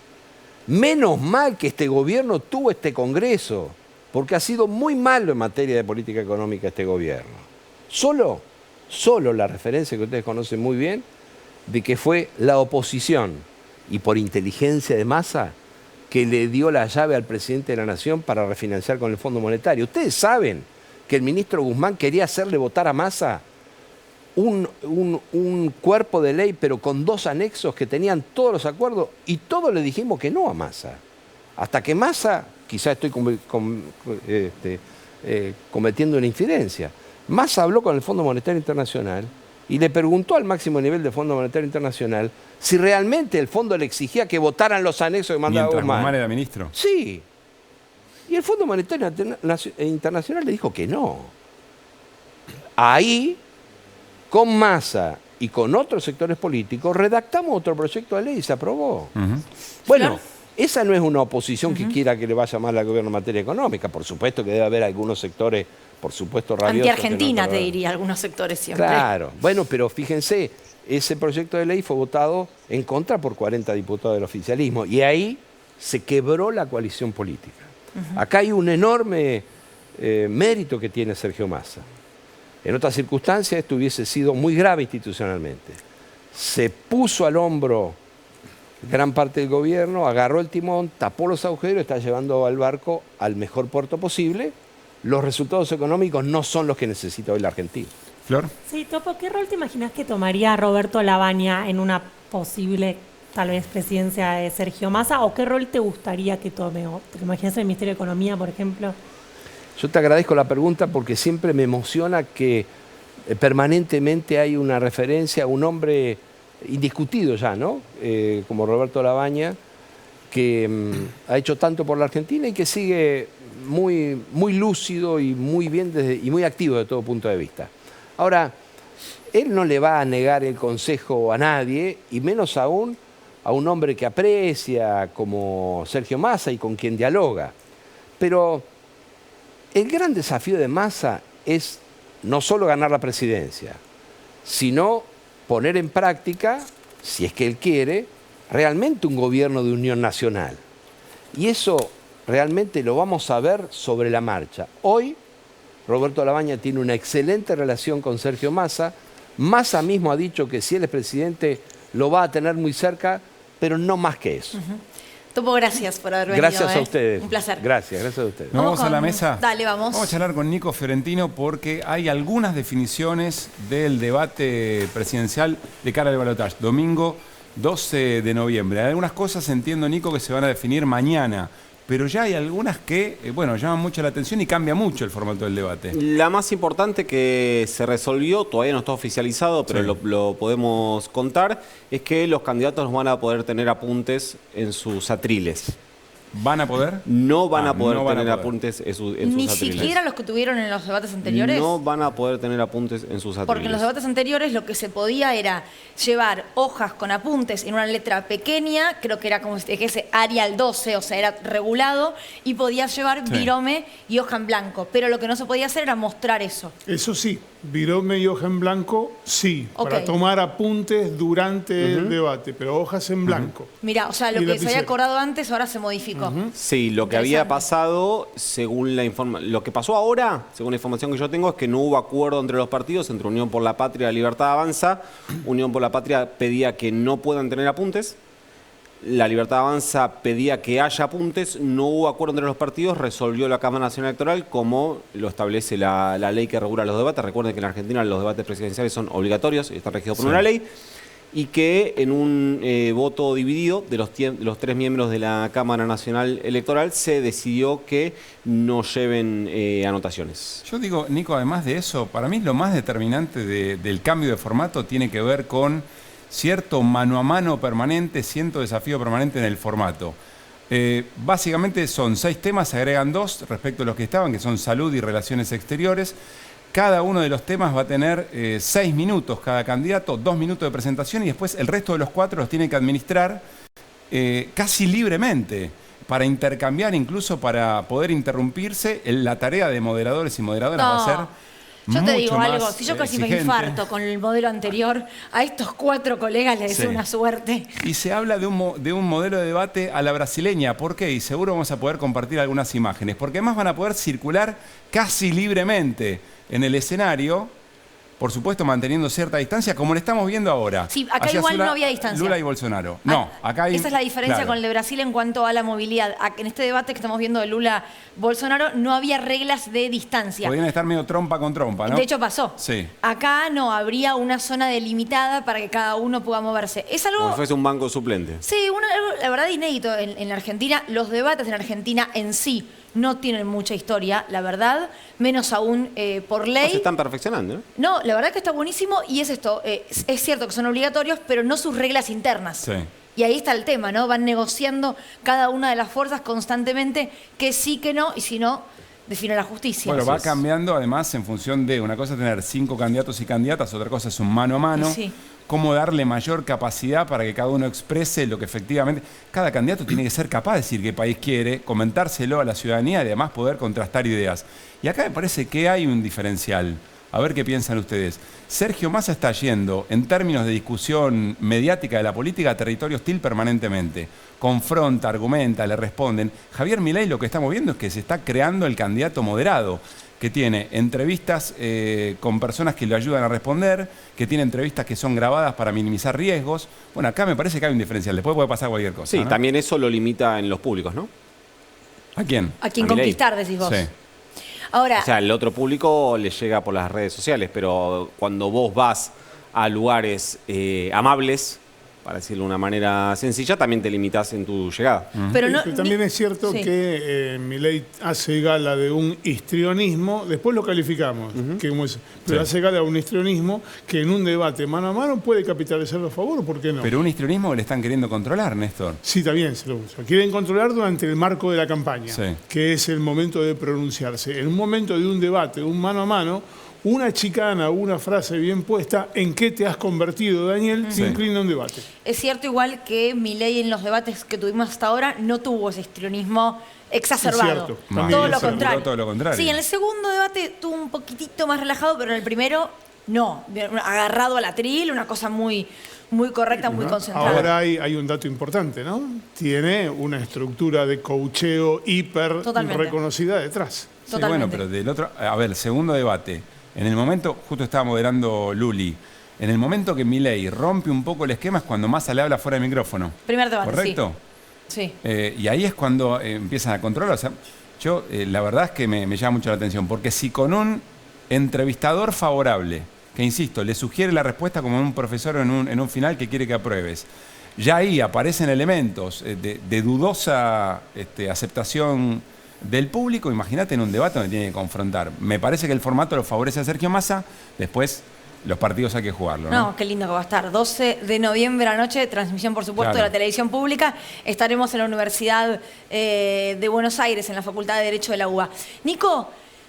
Menos mal que este gobierno tuvo este Congreso, porque ha sido muy malo en materia de política económica este gobierno. Solo la referencia que ustedes conocen muy bien, de que fue la oposición, y por inteligencia de Massa, que le dio la llave al presidente de la Nación para refinanciar con el Fondo Monetario. Ustedes saben que el ministro Guzmán quería hacerle votar a Massa un cuerpo de ley, pero con 2 anexos que tenían todos los acuerdos, y todos le dijimos que no a Massa. Hasta que Massa, quizás estoy cometiendo una infidencia, Massa habló con el Fondo Monetario Internacional y le preguntó al máximo nivel del Fondo Monetario Internacional si realmente el fondo le exigía que votaran los anexos que mandaba Guzmán. Mientras Guzmán era ministro. Sí. Y el Fondo Monetario Internacional le dijo que no. Ahí, con Massa y con otros sectores políticos, redactamos otro proyecto de ley y se aprobó. Bueno, esa no es una oposición que quiera que le vaya mal al gobierno en materia económica. Por supuesto que debe haber algunos sectores, por supuesto, rabiosos. Anti-Argentina, te diría, algunos sectores siempre. Claro. Bueno, pero fíjense, ese proyecto de ley fue votado en contra por 40 diputados del oficialismo. Y ahí se quebró la coalición política. Acá hay un enorme mérito que tiene Sergio Massa. En otras circunstancias esto hubiese sido muy grave institucionalmente. Se puso al hombro gran parte del gobierno, agarró el timón, tapó los agujeros y está llevando al barco al mejor puerto posible. Los resultados económicos no son los que necesita hoy la Argentina. ¿Flor? Sí, Topo, ¿qué rol te imaginas que tomaría Roberto Lavagna en una posible, tal vez, presidencia de Sergio Massa? ¿O qué rol te gustaría que tome? ¿O te imaginas en el Ministerio de Economía, por ejemplo? Yo te agradezco la pregunta porque siempre me emociona que permanentemente hay una referencia a un hombre indiscutido ya, ¿no? Como Roberto Lavagna, que ha hecho tanto por la Argentina y que sigue muy, muy lúcido y muy bien y muy activo de todo punto de vista. Ahora, él no le va a negar el consejo a nadie, y menos aún a un hombre que aprecia como Sergio Massa y con quien dialoga. Pero el gran desafío de Massa es no solo ganar la presidencia, sino poner en práctica, si es que él quiere, realmente un gobierno de unión nacional. Y eso realmente lo vamos a ver sobre la marcha. Hoy, Roberto Lavagna tiene una excelente relación con Sergio Massa. Massa mismo ha dicho que si él es presidente lo va a tener muy cerca, pero no más que eso. Topo, gracias por haber venido. Gracias a ustedes. Un placer. Gracias a ustedes. ¿Vamos a la mesa? Dale, vamos. Vamos a charlar con Nico Fiorentino porque hay algunas definiciones del debate presidencial de cara al balotaje. Domingo 12 de noviembre. Hay algunas cosas, entiendo, Nico, que se van a definir mañana. Pero ya hay algunas que, llaman mucho la atención y cambia mucho el formato del debate. La más importante que se resolvió, todavía no está oficializado, pero lo podemos contar, es que los candidatos van a poder tener apuntes en sus atriles. ¿Van a poder? No van a poder tener apuntes en sus atriles. ¿Ni siquiera los que tuvieron en los debates anteriores? No van a poder tener apuntes en sus atriles. Porque en los debates anteriores lo que se podía era llevar hojas con apuntes en una letra pequeña, creo que era como si dijese Arial 12, o sea, era regulado, y podías llevar virome y hoja en blanco. Pero lo que no se podía hacer era mostrar eso. Eso sí, virome y hoja en blanco, sí, para tomar apuntes durante el debate, pero hojas en blanco. Mirá, o sea, lo que se había acordado antes ahora se modificó. Sí, lo que había pasado, según lo que pasó ahora, según la información que yo tengo, es que no hubo acuerdo entre los partidos, entre Unión por la Patria y Libertad Avanza. Unión por la Patria pedía que no puedan tener apuntes La Libertad Avanza pedía que haya apuntes, no hubo acuerdo entre los partidos, resolvió la Cámara Nacional Electoral como lo establece la ley que regula los debates. Recuerden que en Argentina los debates presidenciales son obligatorios y están regidos por una ley, y que en un voto dividido de los 3 miembros de la Cámara Nacional Electoral se decidió que no lleven anotaciones. Yo digo, Nico, además de eso, para mí lo más determinante del cambio de formato tiene que ver con cierto mano a mano permanente, cierto desafío permanente en el formato. Básicamente son 6 temas, se agregan 2 respecto a los que estaban, que son salud y relaciones exteriores. Cada uno de los temas va a tener 6 minutos cada candidato, 2 minutos de presentación, y después el resto de los 4 los tiene que administrar casi libremente, para intercambiar, incluso para poder interrumpirse. La tarea de moderadores y moderadoras va a ser yo te digo mucho algo, más si yo casi me exigente. infarto con el modelo anterior, a estos 4 colegas les deseo una suerte. Y se habla de un modelo de debate a la brasileña. ¿Por qué? Y seguro vamos a poder compartir algunas imágenes. Porque además van a poder circular casi libremente en el escenario, por supuesto manteniendo cierta distancia, como lo estamos viendo ahora. Sí, acá Hacia igual no había distancia. Lula y Bolsonaro. No, acá hay... Esa es la diferencia claro. con el de Brasil en cuanto a la movilidad. En este debate que estamos viendo de Lula-Bolsonaro no había reglas de distancia. Podrían estar medio trompa con trompa, ¿no? De hecho pasó. Sí. Acá no, habría una zona delimitada para que cada uno pueda moverse. Es algo... Como si fuese un banco suplente. Sí, algo, la verdad, inédito en la Argentina. Los debates en Argentina en sí no tienen mucha historia, la verdad, menos aún por ley. Se están perfeccionando, ¿no? No, la verdad que está buenísimo, y es esto, es cierto que son obligatorios, pero no sus reglas internas. Sí. Y ahí está el tema, ¿no? Van negociando cada una de las fuerzas constantemente que sí, que no, y si no, define la justicia. Bueno, va cambiando además en función de, una cosa es tener 5 candidatos y candidatas, otra cosa es un mano a mano. Sí. Cómo darle mayor capacidad para que cada uno exprese lo que efectivamente... Cada candidato tiene que ser capaz de decir qué país quiere, comentárselo a la ciudadanía y además poder contrastar ideas. Y acá me parece que hay un diferencial. A ver qué piensan ustedes. Sergio Massa está yendo, en términos de discusión mediática de la política, a territorio hostil permanentemente. Confronta, argumenta, le responden. Javier Milei, lo que estamos viendo es que se está creando el candidato moderado, que tiene entrevistas con personas que le ayudan a responder, que tiene entrevistas que son grabadas para minimizar riesgos. Bueno, acá me parece que hay un diferencial. Después puede pasar cualquier cosa. Sí, ¿no? También eso lo limita en los públicos, ¿no? ¿A quién? A quien A Milei. conquistar, decís vos. Sí. Ahora, O sea, el otro público le llega por las redes sociales, pero cuando vos vas a lugares amables, para decirlo de una manera sencilla, también te limitas en tu llegada. pero no, También es cierto sí. que Milei hace gala de un histrionismo, después lo calificamos, pero hace gala de un histrionismo que en un debate mano a mano puede capitalizarlo a favor, ¿o por qué no? Pero un histrionismo que le están queriendo controlar, Néstor. Sí, también se lo usa. Quieren controlar durante el marco de la campaña, Sí. que es el momento de pronunciarse. En un momento de un debate, un mano a mano, una chicana, una frase bien puesta, ¿en qué te has convertido, Daniel? Se inclina un debate. Es cierto igual que Milei en los debates que tuvimos hasta ahora no tuvo ese histrionismo exacerbado. Es cierto, también todo, es lo cierto. contrario. Todo lo contrario. Sí, en el segundo debate tuvo un poquitito más relajado, pero en el primero no. Agarrado al atril, una cosa muy, muy correcta, muy concentrada. Ahora hay un dato importante, ¿no? Tiene una estructura de coacheo hiper Totalmente. reconocida detrás. Sí, bueno, pero del otro... A ver, segundo debate. En el momento, justo estaba moderando Luli, en el momento que Milei rompe un poco el esquema es cuando Massa le habla fuera del micrófono. Primer debate, ¿correcto? Sí. Y ahí es cuando empiezan a controlar. O sea, yo la verdad es que me llama mucho la atención, porque si con un entrevistador favorable, que insisto, le sugiere la respuesta como un profesor en un final que quiere que apruebes, ya ahí aparecen elementos de dudosa aceptación del público, imagínate en un debate donde tiene que confrontar. Me parece que el formato lo favorece a Sergio Massa, después los partidos hay que jugarlo, ¿no? No, qué lindo que va a estar. 12 de noviembre a la noche, transmisión, por supuesto, Claro. de la televisión pública. Estaremos en la Universidad de Buenos Aires, en la Facultad de Derecho de la UBA. Nico,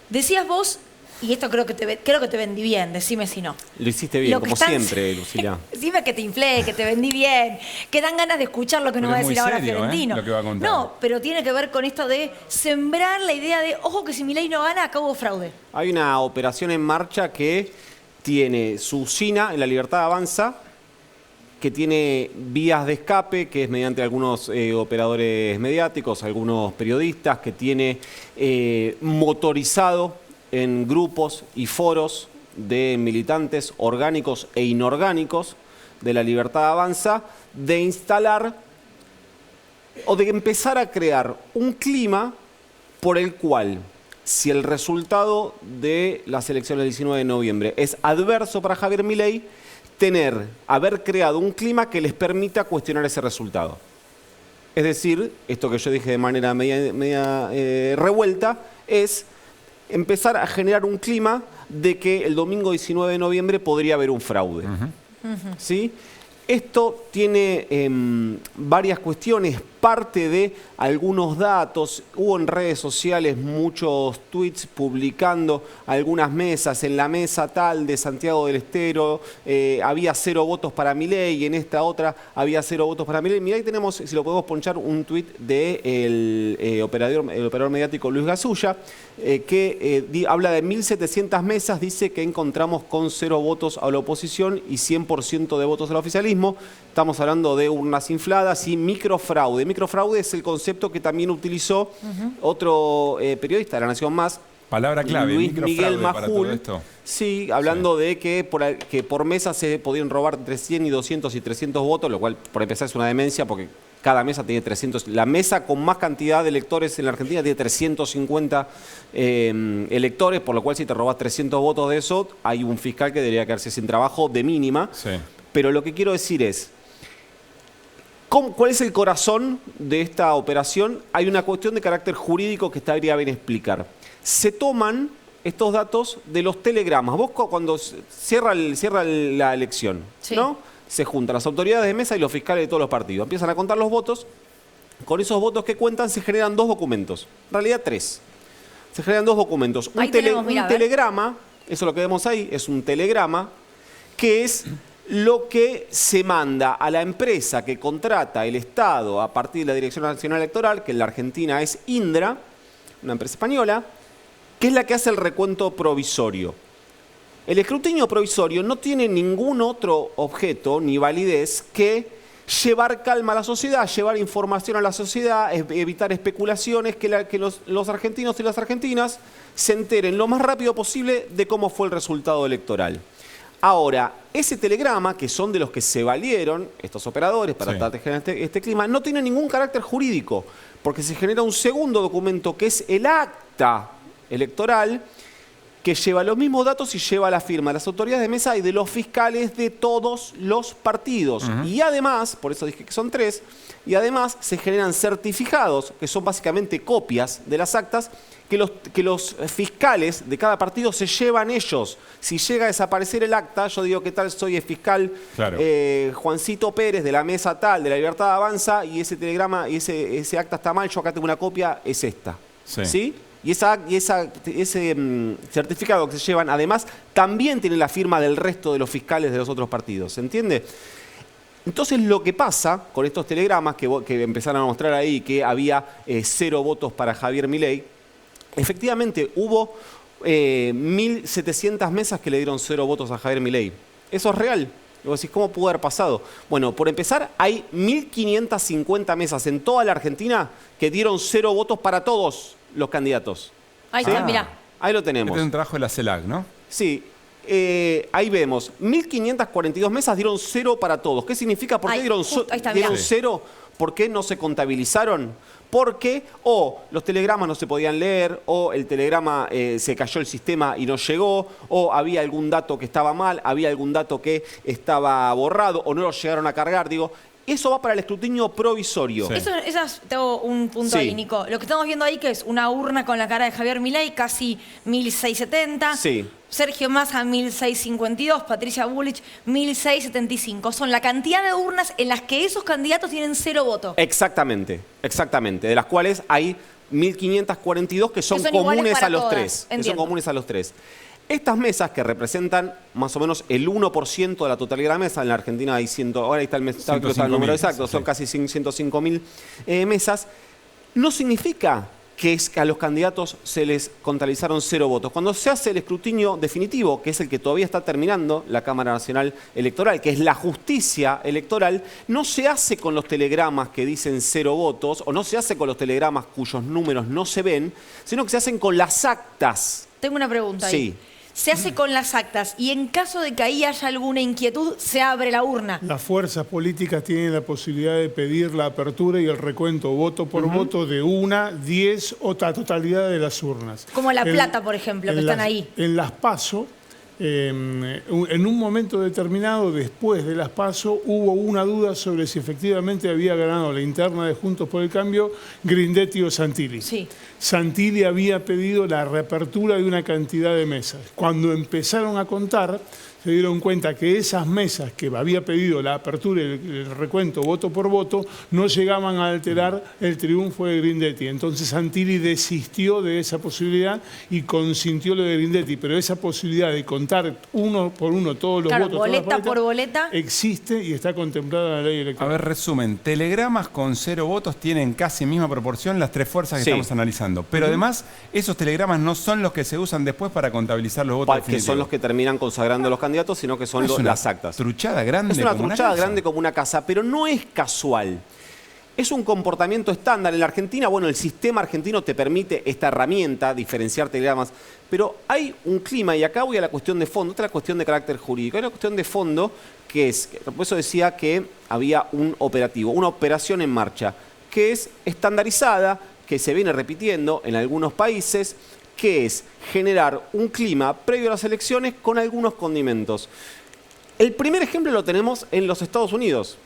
decías vos, y esto creo que te vendí bien, decime si no. Lo hiciste bien, Lo que como están- siempre, Lucila. Decime que te inflé, que te vendí bien, que dan ganas de escuchar lo que nos Pero va a es muy decir ahora serio, Fiorentino. lo que va a contar. No, pero tiene que ver con esto de sembrar la idea de, ojo que si Milei no gana, acá hubo fraude. Hay una operación en marcha que tiene su usina en la Libertad Avanza, que tiene vías de escape, que es mediante algunos operadores mediáticos, algunos periodistas, que tiene motorizado en grupos y foros de militantes orgánicos e inorgánicos de la Libertad Avanza, de instalar o de empezar a crear un clima por el cual, si el resultado de las elecciones del 19 de noviembre es adverso para Javier Milei, haber creado un clima que les permita cuestionar ese resultado. Es decir, esto que yo dije de manera media revuelta, es empezar a generar un clima de que el domingo 19 de noviembre podría haber un fraude. ¿Sí? Esto tiene varias cuestiones, parte de algunos datos. Hubo en redes sociales muchos tweets publicando algunas mesas. En la mesa tal de Santiago del Estero había 0 votos para Milei y en esta otra había 0 votos para Milei. Mirá, ahí tenemos, si lo podemos ponchar, un tweet del operador mediático Luis Gasulla, que habla de 1.700 mesas, dice que encontramos con 0 votos a la oposición y 100% de votos al oficialismo. Estamos hablando de urnas infladas y microfraude. Microfraude es el concepto que también utilizó otro periodista de La Nación Más. Palabra clave, Luis Miguel para todo Majul. esto. Sí, hablando de que por mesa se podían robar entre 100 y 200 y 300 votos, lo cual por empezar es una demencia porque cada mesa tiene 300. La mesa con más cantidad de electores en la Argentina tiene 350 electores, por lo cual si te robas 300 votos de eso, hay un fiscal que debería quedarse sin trabajo de mínima. Sí. Pero lo que quiero decir es, ¿cuál es el corazón de esta operación? Hay una cuestión de carácter jurídico que estaría bien explicar. Se toman estos datos de los telegramas. Vos cuando cierra la elección, Sí. ¿no? Se juntan las autoridades de mesa y los fiscales de todos los partidos. Empiezan a contar los votos. Con esos votos que cuentan se generan 2 documentos. En realidad 3. Se generan 2 documentos. Ahí tenemos, mira, un telegrama, eso es lo que vemos ahí, es un telegrama, que es lo que se manda a la empresa que contrata el Estado a partir de la Dirección Nacional Electoral, que en la Argentina es Indra, una empresa española, que es la que hace el recuento provisorio. El escrutinio provisorio no tiene ningún otro objeto ni validez que llevar calma a la sociedad, llevar información a la sociedad, evitar especulaciones, que los argentinos y las argentinas se enteren lo más rápido posible de cómo fue el resultado electoral. Ahora, ese telegrama, que son de los que se valieron estos operadores para tratar de generar este clima, no tiene ningún carácter jurídico, porque se genera un segundo documento que es el acta electoral, que lleva los mismos datos y lleva la firma de las autoridades de mesa y de los fiscales de todos los partidos. Y además, por eso dije que son 3, y además se generan certificados, que son básicamente copias de las actas, que los fiscales de cada partido se llevan ellos. Si llega a desaparecer el acta, yo digo, ¿qué tal? Soy el fiscal Juancito Pérez de la mesa tal, de la Libertad Avanza, y ese telegrama y ese acta está mal, yo acá tengo una copia, es esta. ¿Sí? Y ese certificado que se llevan, además, también tiene la firma del resto de los fiscales de los otros partidos. ¿Se entiende? Entonces, lo que pasa con estos telegramas que empezaron a mostrar ahí que había 0 votos para Javier Milei, efectivamente hubo 1.700 mesas que le dieron 0 votos a Javier Milei. Eso es real. Y vos decís, ¿cómo pudo haber pasado? Bueno, por empezar, hay 1.550 mesas en toda la Argentina que dieron 0 votos para todos los candidatos. Ahí está, mirá. Ahí lo tenemos. Este es un trabajo de la CELAC, ¿no? Sí. Ahí vemos, 1.542 mesas dieron 0 para todos. ¿Qué significa? ¿Por qué dieron 0? ¿Por qué no se contabilizaron? Porque los telegramas no se podían leer, o el telegrama se cayó el sistema y no llegó, o había algún dato que estaba mal, había algún dato que estaba borrado, o no lo llegaron a cargar. Digo, eso va para el escrutinio provisorio. Tengo un punto ahí, Nico. Lo que estamos viendo ahí, que es una urna con la cara de Javier Milei, casi 1.670. Sí. Sergio Massa, 1.652. Patricia Bullrich, 1.675. Son la cantidad de urnas en las que esos candidatos tienen 0 votos. Exactamente. De las cuales hay 1.542 que son comunes a los 3. Que son comunes a los 3. Estas mesas, que representan más o menos el 1% de la totalidad de la mesa, en la Argentina hay ahora ahí está el número exacto, son casi 105.000 mesas, no significa que a los candidatos se les contabilizaron 0 votos. Cuando se hace el escrutinio definitivo, que es el que todavía está terminando la Cámara Nacional Electoral, que es la justicia electoral, no se hace con los telegramas que dicen 0 votos, o no se hace con los telegramas cuyos números no se ven, sino que se hacen con las actas. Tengo una pregunta ahí. Sí. se hace con las actas y en caso de que ahí haya alguna inquietud, se abre la urna. Las fuerzas políticas tienen la posibilidad de pedir la apertura y el recuento voto por voto de 1, 10 o la totalidad de las urnas. Como La Plata, por ejemplo, que están ahí. En las PASO, en un momento determinado, después de las PASO, hubo una duda sobre si efectivamente había ganado la interna de Juntos por el Cambio Grindetti o Santilli. Sí. Santilli había pedido la reapertura de una cantidad de mesas. Cuando empezaron a contar, se dieron cuenta que esas mesas que había pedido la apertura y el recuento voto por voto no llegaban a alterar el triunfo de Grindetti. Entonces Santilli desistió de esa posibilidad y consintió lo de Grindetti. Pero esa posibilidad de contar uno por uno todos los votos, boleta por boleta, existe y está contemplada en la ley electoral. A ver, resumen. Telegramas con 0 votos tienen casi misma proporción las 3 fuerzas que estamos analizando. Pero además, esos telegramas no son los que se usan después para contabilizar los votos definitivos. Que son los que terminan consagrando los candidatos, sino que son las actas. Truchada grande. Es una truchada grande como una casa, pero no es casual. Es un comportamiento estándar. En la Argentina, bueno, el sistema argentino te permite esta herramienta, diferenciar telegramas, pero hay un clima, y acá voy a la cuestión de fondo, esta es la cuestión de carácter jurídico. Hay una cuestión de fondo que es, por eso decía que había un operativo, una operación en marcha, que es estandarizada, que se viene repitiendo en algunos países, que es generar un clima previo a las elecciones con algunos condimentos. El primer ejemplo lo tenemos en los Estados Unidos.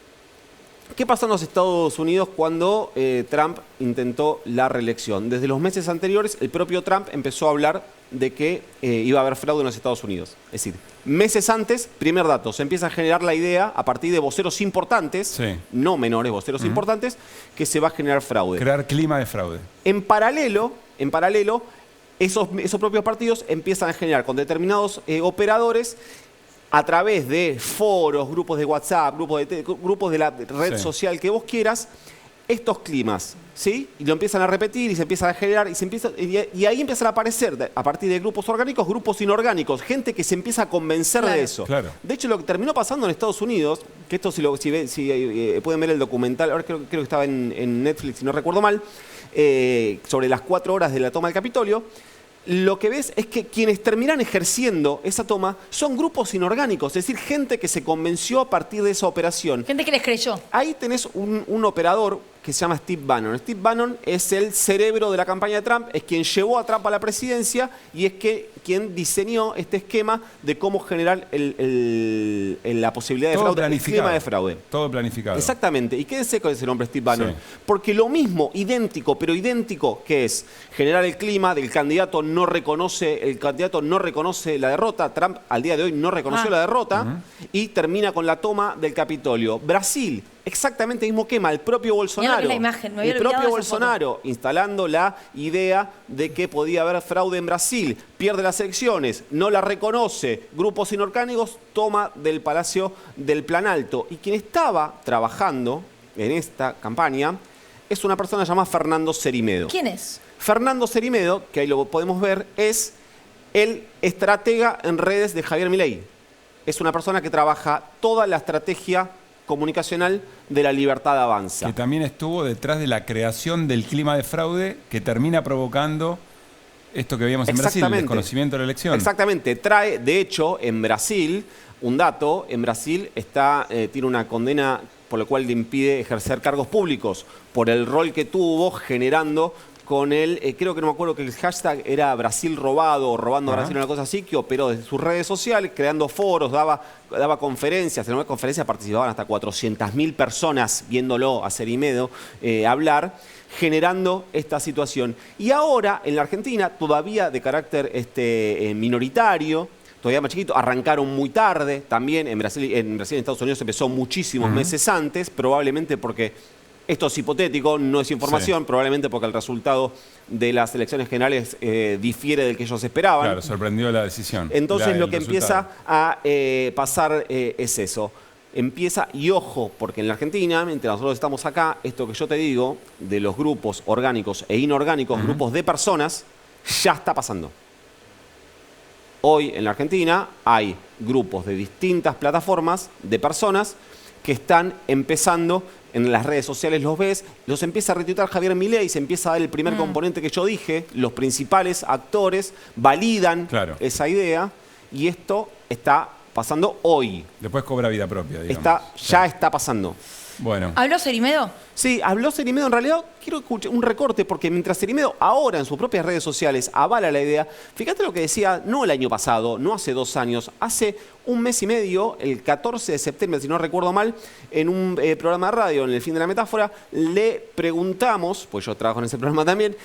¿Qué pasó en los Estados Unidos cuando Trump intentó la reelección? Desde los meses anteriores, el propio Trump empezó a hablar de que iba a haber fraude en los Estados Unidos. Es decir, meses antes, primer dato, se empieza a generar la idea a partir de voceros importantes, no menores, voceros importantes, que se va a generar fraude. Crear clima de fraude. En paralelo, esos propios partidos empiezan a generar con determinados operadores a través de foros, grupos de WhatsApp, grupos de la red social que vos quieras, estos climas, ¿sí? Y lo empiezan a repetir y se empiezan a generar y ahí empiezan a aparecer, a partir de grupos orgánicos, grupos inorgánicos, gente que se empieza a convencer de eso. Claro. De hecho, lo que terminó pasando en Estados Unidos, que esto si pueden ver el documental, ahora creo que estaba en Netflix, si no recuerdo mal, sobre las 4 horas de la toma del Capitolio, lo que ves es que quienes terminan ejerciendo esa toma son grupos inorgánicos, es decir, gente que se convenció a partir de esa operación. Gente que les creyó. Ahí tenés un operador que se llama Steve Bannon. Steve Bannon es el cerebro de la campaña de Trump, es quien llevó a Trump a la presidencia y es quien diseñó este esquema de cómo generar la posibilidad de fraude, el clima de fraude. Todo planificado. Exactamente. Y quédense con ese nombre, Steve Bannon. Sí. Porque lo mismo, idéntico, pero idéntico, que es generar el clima del candidato no reconoce la derrota. Trump al día de hoy no reconoció la derrota y termina con la toma del Capitolio. Brasil. Exactamente el mismo quema, el propio Bolsonaro. La imagen, me había el propio olvidado Bolsonaro instalando la idea de que podía haber fraude en Brasil, pierde las elecciones, no la reconoce, grupos inorgánicos, toma del Palacio del Planalto. Y quien estaba trabajando en esta campaña es una persona llamada Fernando Cerimedo. ¿Quién es? Fernando Cerimedo, que ahí lo podemos ver, es el estratega en redes de Javier Milei. Es una persona que trabaja toda la estrategia comunicacional de La Libertad Avanza. Que también estuvo detrás de la creación del clima de fraude que termina provocando esto que veíamos en Brasil, el desconocimiento de la elección. Exactamente. Trae, de hecho, en Brasil, un dato, en Brasil tiene una condena por la cual le impide ejercer cargos públicos por el rol que tuvo generando con creo que no me acuerdo que el hashtag era Brasil robado o robando a Brasil, una cosa así, que operó desde sus redes sociales, creando foros, daba conferencias. En una conferencia participaban hasta 400.000 personas viéndolo a Cerimedo hablar, generando esta situación. Y ahora, en la Argentina, todavía de carácter minoritario, todavía más chiquito, arrancaron muy tarde, también en Brasil y en Estados Unidos empezó muchísimos meses antes, probablemente porque... Esto es hipotético, no es información, probablemente porque el resultado de las elecciones generales difiere del que ellos esperaban. Claro, sorprendió la decisión. Entonces lo que empieza a pasar es eso. Empieza, y ojo, porque en la Argentina, mientras nosotros estamos acá, esto que yo te digo, de los grupos orgánicos e inorgánicos, grupos de personas, ya está pasando. Hoy en la Argentina hay grupos de distintas plataformas de personas que están empezando en las redes sociales los ves, los empieza a retuitar Javier Milei, se empieza a dar el primer componente que yo dije, los principales actores validan esa idea y esto está pasando hoy. Después cobra vida propia, digamos. Ya está pasando. Bueno. ¿Habló Cerimedo? Sí, habló Cerimedo. En realidad quiero escuchar un recorte porque mientras Cerimedo ahora en sus propias redes sociales avala la idea, fíjate lo que decía no el año pasado, no hace 2 años, hace un mes y medio, el 14 de septiembre, si no recuerdo mal, en un programa de radio, en El Fin de la Metáfora, le preguntamos, pues yo trabajo en ese programa también,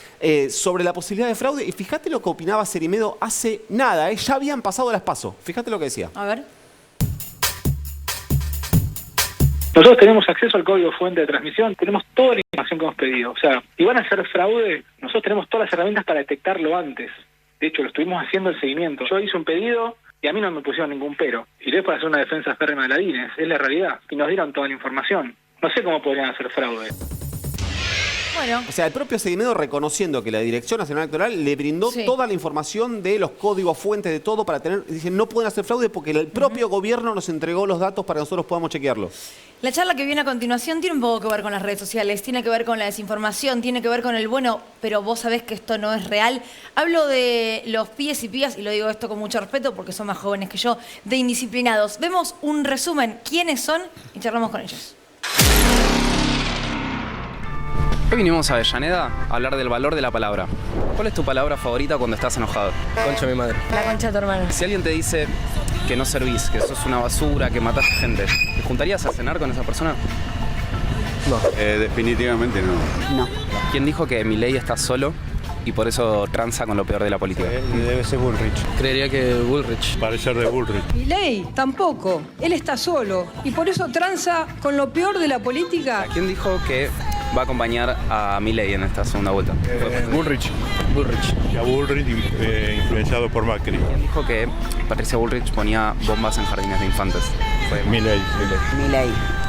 sobre la posibilidad de fraude y fíjate lo que opinaba Cerimedo hace nada, ya habían pasado las PASO, fíjate lo que decía. A ver. Nosotros tenemos acceso al código fuente de transmisión, tenemos toda la información que hemos pedido. O sea, si van a hacer fraude, nosotros tenemos todas las herramientas para detectarlo antes. De hecho, lo estuvimos haciendo el seguimiento. Yo hice un pedido y a mí no me pusieron ningún pero. Y después para hacer una defensa férrea de la DINES, es la realidad. Y nos dieron toda la información. No sé cómo podrían hacer fraude. Bueno. O sea, el propio Cerimedo reconociendo que la Dirección Nacional Electoral le brindó toda la información de los códigos fuentes de todo para tener... Dicen, no pueden hacer fraude porque el propio gobierno nos entregó los datos para que nosotros podamos chequearlo. La charla que viene a continuación tiene un poco que ver con las redes sociales, tiene que ver con la desinformación, tiene que ver con el bueno, pero vos sabés que esto no es real. Hablo de los píes y pías, y lo digo esto con mucho respeto porque son más jóvenes que yo, de indisciplinados. Vemos un resumen, quiénes son, y charlamos con ellos. Hoy vinimos a Avellaneda a hablar del valor de la palabra. ¿Cuál es tu palabra favorita cuando estás enojado? Concha de mi madre. La concha de tu hermana. Si alguien te dice que no servís, que sos una basura, que mataste gente, ¿te juntarías a cenar con esa persona? No. Definitivamente no. No. ¿Quién dijo que Milei está solo y por eso tranza con lo peor de la política? Debe ser Bullrich. Creería que Bullrich. Parecer de Bullrich. Milei tampoco. Él está solo y por eso tranza con lo peor de la política. ¿Quién dijo que va a acompañar a Milei en esta segunda vuelta? Bullrich. Bullrich. Ya Bullrich influenciado por Macri. ¿Quién dijo que Patricia Bullrich ponía bombas en jardines de infantes? Fue Milei.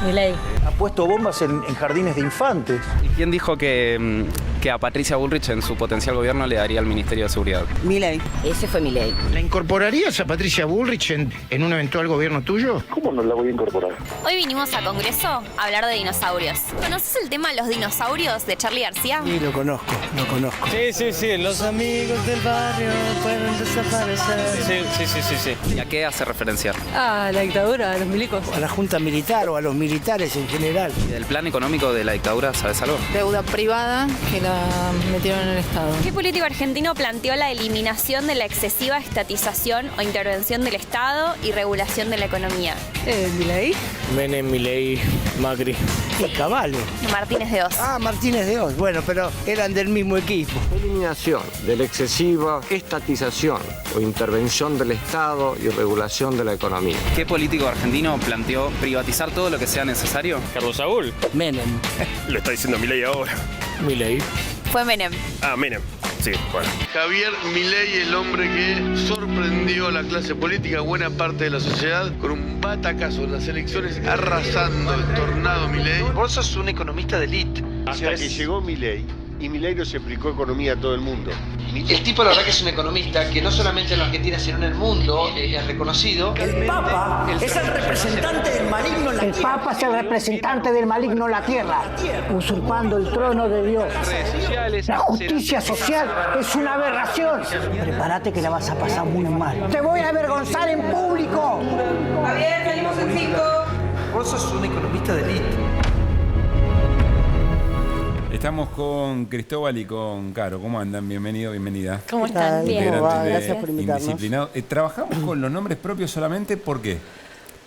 Milei. Ha puesto bombas en jardines de infantes. ¿Y quién dijo que a Patricia Bullrich en su potencial gobierno le daría el Ministerio de Seguridad? Milei. Ese fue Milei. ¿La incorporarías a Patricia Bullrich en un eventual gobierno tuyo? ¿Cómo no la voy a incorporar? Hoy vinimos a Congreso a hablar de dinosaurios. ¿Conoces el tema Los dinosaurios de Charly García? Sí, lo conozco. Sí. Los amigos del barrio pueden desaparecer. Sí. ¿Y a qué hace referencia? Ah, la dictadura, a los milicos. A la junta militar o a los militares en general. ¿Y del plan económico de la dictadura sabes algo? Deuda privada que la metieron en el Estado. ¿Qué político argentino planteó la eliminación de la excesiva estatización o intervención del Estado y regulación de la economía? ¿Milei? Menem, Milei, Macri. Sí, Caballo. Martínez de Oz. Ah, Martínez de Oz. Bueno, pero eran del mismo equipo. Eliminación de la excesiva estatización o intervención del Estado y regulación de la economía. ¿Qué político argentino planteó privatizar todo lo que sea necesario? Carlos Saúl. Menem. Lo está diciendo Milei ahora. Milei. Fue Menem. Ah, Menem. Sí, bueno. Javier Milei, el hombre que sorprendió a la clase política, buena parte de la sociedad, con un batacazo en las elecciones, arrasando el tornado Milei. Vos sos un economista de élite. Hasta que llegó Milei, y Milei nos explicó economía a todo el mundo. El tipo, la verdad, que es un economista que no solamente en la Argentina, sino en el mundo es reconocido. El Papa es el representante del maligno en la tierra. El Papa es el representante del maligno en la tierra, usurpando el trono de Dios. La justicia social es una aberración. Prepárate que la vas a pasar muy mal. Te voy a avergonzar en público. Javier, salimos en 5. Vos sos un economista de élite. Estamos con Cristóbal y con Caro. ¿Cómo andan? Bienvenido, bienvenida. ¿Cómo están? Bien. Integrantes de Gracias por invitarnos. Indisciplinados. ¿Trabajamos con los nombres propios solamente? ¿Por qué?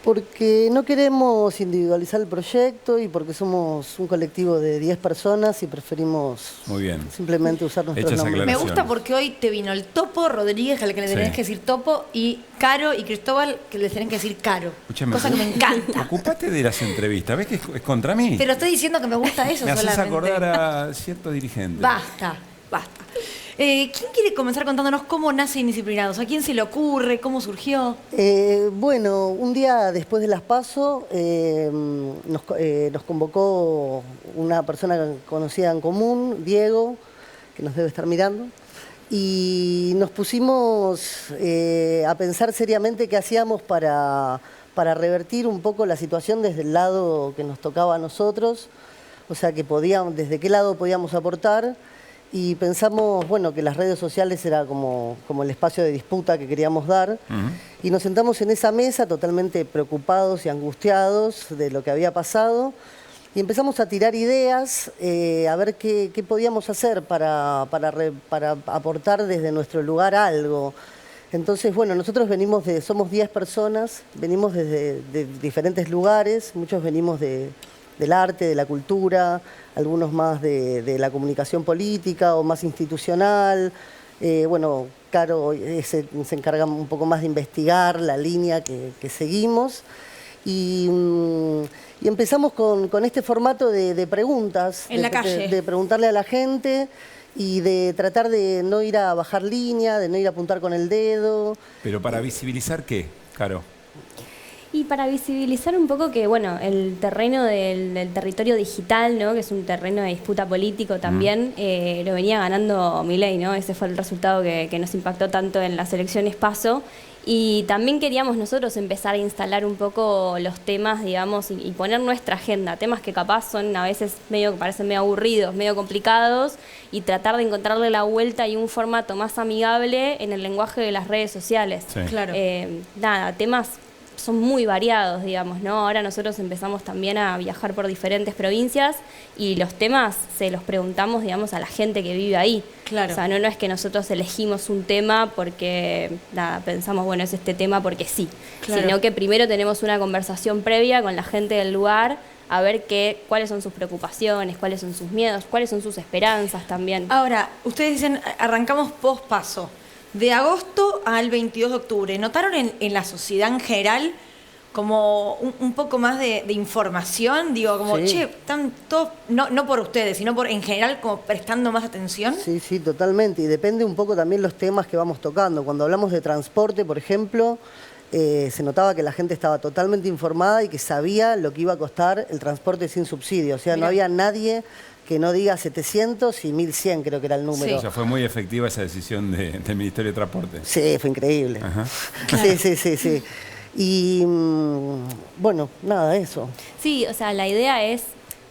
Porque no queremos individualizar el proyecto y porque somos un colectivo de 10 personas y preferimos Muy bien. simplemente usar nuestros nombres. Me gusta porque hoy te vino el Topo Rodríguez, al que le tenés que decir Topo, y Caro y Cristóbal, que le tenés que decir Caro. Escúchame, cosa que me encanta. Ocupate de las entrevistas. ¿Ves que es contra mí? Pero estoy diciendo que me gusta eso Me haces solamente. acordar a ciertos dirigentes. Basta. ¿Quién quiere comenzar contándonos cómo nace Indisciplinados? ¿A quién se le ocurre? ¿Cómo surgió? Bueno, un día después de las PASO nos convocó una persona conocida en común, Diego, que nos debe estar mirando, y nos pusimos a pensar seriamente qué hacíamos para para revertir un poco la situación desde el lado que nos tocaba a nosotros, o sea, que desde qué lado podíamos aportar, y pensamos, bueno, que las redes sociales era como el espacio de disputa que queríamos dar, y nos sentamos en esa mesa totalmente preocupados y angustiados de lo que había pasado, y empezamos a tirar ideas, a ver qué podíamos hacer para aportar desde nuestro lugar algo. Entonces, bueno, nosotros somos 10 personas, venimos de diferentes lugares, muchos venimos del arte, de la cultura, algunos más de la comunicación política o más institucional. Bueno, Caro se encarga un poco más de investigar la línea que seguimos. Y empezamos con este formato de preguntas. En la calle. De preguntarle a la gente y de tratar de no ir a bajar línea, de no ir a apuntar con el dedo. Pero para visibilizar, ¿qué, Caro? Y para visibilizar un poco que, bueno, el terreno del territorio digital, ¿no? Que es un terreno de disputa político también, lo venía ganando Milei, ¿no? Ese fue el resultado que nos impactó tanto en las elecciones PASO. Y también queríamos nosotros empezar a instalar un poco los temas, digamos, y poner nuestra agenda, temas que capaz son a veces parecen medio aburridos, medio complicados, y tratar de encontrarle la vuelta y un formato más amigable en el lenguaje de las redes sociales. Sí. Claro. Temas son muy variados, digamos, ¿no? Ahora nosotros empezamos también a viajar por diferentes provincias y los temas se los preguntamos, digamos, a la gente que vive ahí. Claro. O sea, no es que nosotros elegimos un tema porque, pensamos, bueno, es este tema porque sí. Claro. Sino que primero tenemos una conversación previa con la gente del lugar a ver cuáles son sus preocupaciones, cuáles son sus miedos, cuáles son sus esperanzas también. Ahora, ustedes dicen, arrancamos post-paso. De agosto al 22 de octubre, ¿notaron en la sociedad en general como un poco más de información? Digo, como, Sí. che, están todos, no por ustedes, sino en general como prestando más atención. Sí, sí, totalmente. Y depende un poco también los temas que vamos tocando. Cuando hablamos de transporte, por ejemplo, se notaba que la gente estaba totalmente informada y que sabía lo que iba a costar el transporte sin subsidio. O sea, no había nadie que no diga 700 y 1100, creo que era el número. O sea, fue muy efectiva esa decisión del Ministerio de Transporte. Sí, fue increíble. Ajá. Sí. Y bueno, nada, eso. Sí, o sea, la idea es,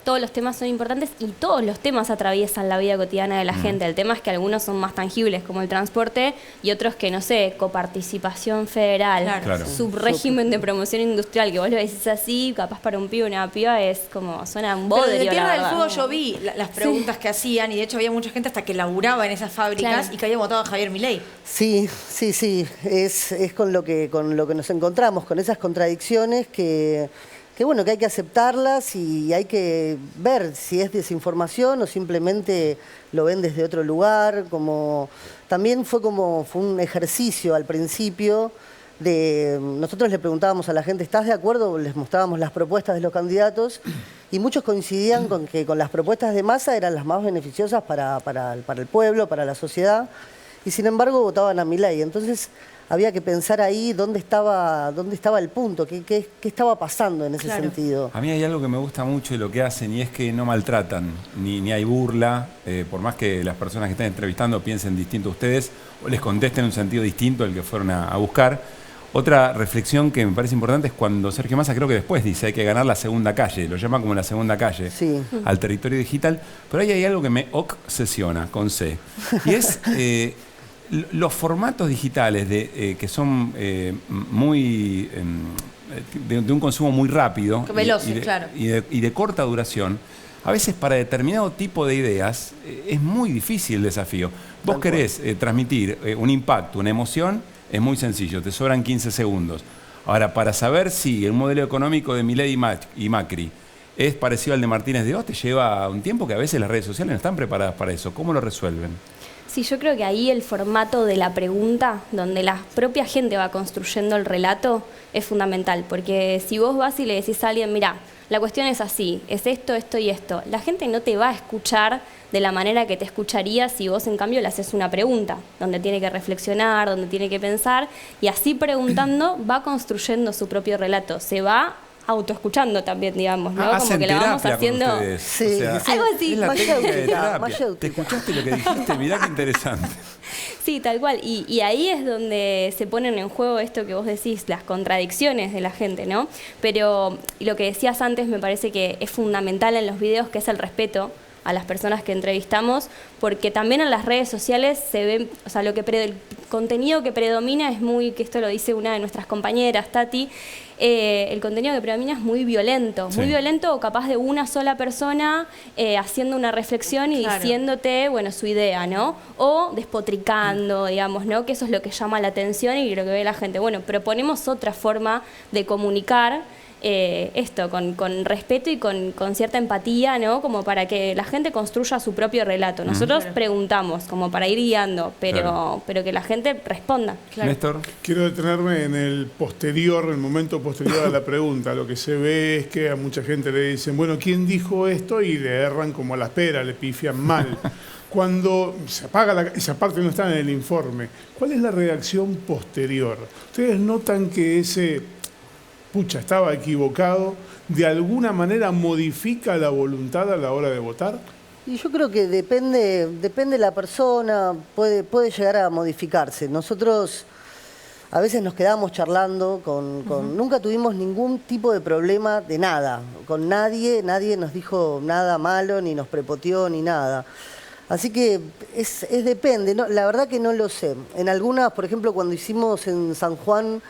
todos los temas son importantes y todos los temas atraviesan la vida cotidiana de la gente. El tema es que algunos son más tangibles, como el transporte, y otros que, no sé, coparticipación federal, Claro. subrégimen de promoción industrial, que vos lo decís así, capaz para un pibe o una piba es como, suena un Pero bodrio, de Tierra la del verdad. Fuego yo vi las preguntas que hacían y de hecho había mucha gente hasta que laburaba en esas fábricas Claro. y que había votado a Javier Milei. Sí. Es con lo que nos encontramos, con esas contradicciones que bueno, que hay que aceptarlas y hay que ver si es desinformación o simplemente lo ven desde otro lugar. También fue un ejercicio al principio nosotros le preguntábamos a la gente, ¿estás de acuerdo? Les mostrábamos las propuestas de los candidatos y muchos coincidían con que con las propuestas de Massa eran las más beneficiosas para el pueblo, para la sociedad, y sin embargo votaban a Milei. Entonces había que pensar ahí dónde estaba el punto, qué estaba pasando en ese sentido. A mí hay algo que me gusta mucho de lo que hacen y es que no maltratan, ni hay burla, por más que las personas que están entrevistando piensen distinto a ustedes o les contesten en un sentido distinto al que fueron a buscar. Otra reflexión que me parece importante es cuando Sergio Massa, creo que después dice, hay que ganar la segunda calle, lo llama como la segunda calle al territorio digital, pero ahí hay algo que me obsesiona con C, y es los formatos digitales que son muy de un consumo muy rápido Veloces, claro. y de corta duración. A veces para determinado tipo de ideas es muy difícil el desafío. Vos querés transmitir un impacto, una emoción, es muy sencillo, te sobran 15 segundos. Ahora, para saber si el modelo económico de Milei y Macri es parecido al de Martínez de Oz, te lleva un tiempo que a veces las redes sociales no están preparadas para eso. ¿Cómo lo resuelven? Sí, yo creo que ahí el formato de la pregunta, donde la propia gente va construyendo el relato, es fundamental. Porque si vos vas y le decís a alguien, mirá, la cuestión es así, es esto, esto y esto, la gente no te va a escuchar de la manera que te escucharía si vos en cambio le haces una pregunta, donde tiene que reflexionar, donde tiene que pensar, y así preguntando va construyendo su propio relato, se va autoescuchando también, digamos, ¿no? Como Hacen que la vamos terapia con haciendo. ustedes. Sí, O sea, sí. Algo así. es la técnica de terapia. mayéutica. ¿Te escuchaste lo que dijiste? Mirá qué interesante. Sí, tal cual. Y ahí es donde se ponen en juego esto que vos decís, las contradicciones de la gente, ¿no? Pero lo que decías antes me parece que es fundamental en los videos, que es el respeto a las personas que entrevistamos, porque también en las redes sociales se ve, o sea, el contenido que predomina es muy, que esto lo dice una de nuestras compañeras, Tati, el contenido que predomina es muy violento o capaz de una sola persona haciendo una reflexión y diciéndote, bueno, su idea, ¿no? O despotricando, digamos, ¿no? Que eso es lo que llama la atención y lo que ve la gente. Bueno, proponemos otra forma de comunicar esto, con respeto y con cierta empatía, ¿no? Como para que la gente construya su propio relato. Nosotros preguntamos, como para ir guiando, pero que la gente responda. Néstor. Quiero detenerme en el momento posterior a la pregunta. Lo que se ve es que a mucha gente le dicen, bueno, ¿quién dijo esto? Y le erran como a la pera, le pifian mal. Cuando se apaga esa parte no está en el informe, ¿cuál es la reacción posterior? ¿Ustedes notan que estaba equivocado, de alguna manera modifica la voluntad a la hora de votar? Y yo creo que depende de la persona, puede llegar a modificarse. Nosotros a veces nos quedamos charlando nunca tuvimos ningún tipo de problema de nada, con nadie nos dijo nada malo, ni nos prepoteó, ni nada. Así que depende, ¿no? La verdad que no lo sé. En algunas, por ejemplo, cuando hicimos en San Juan,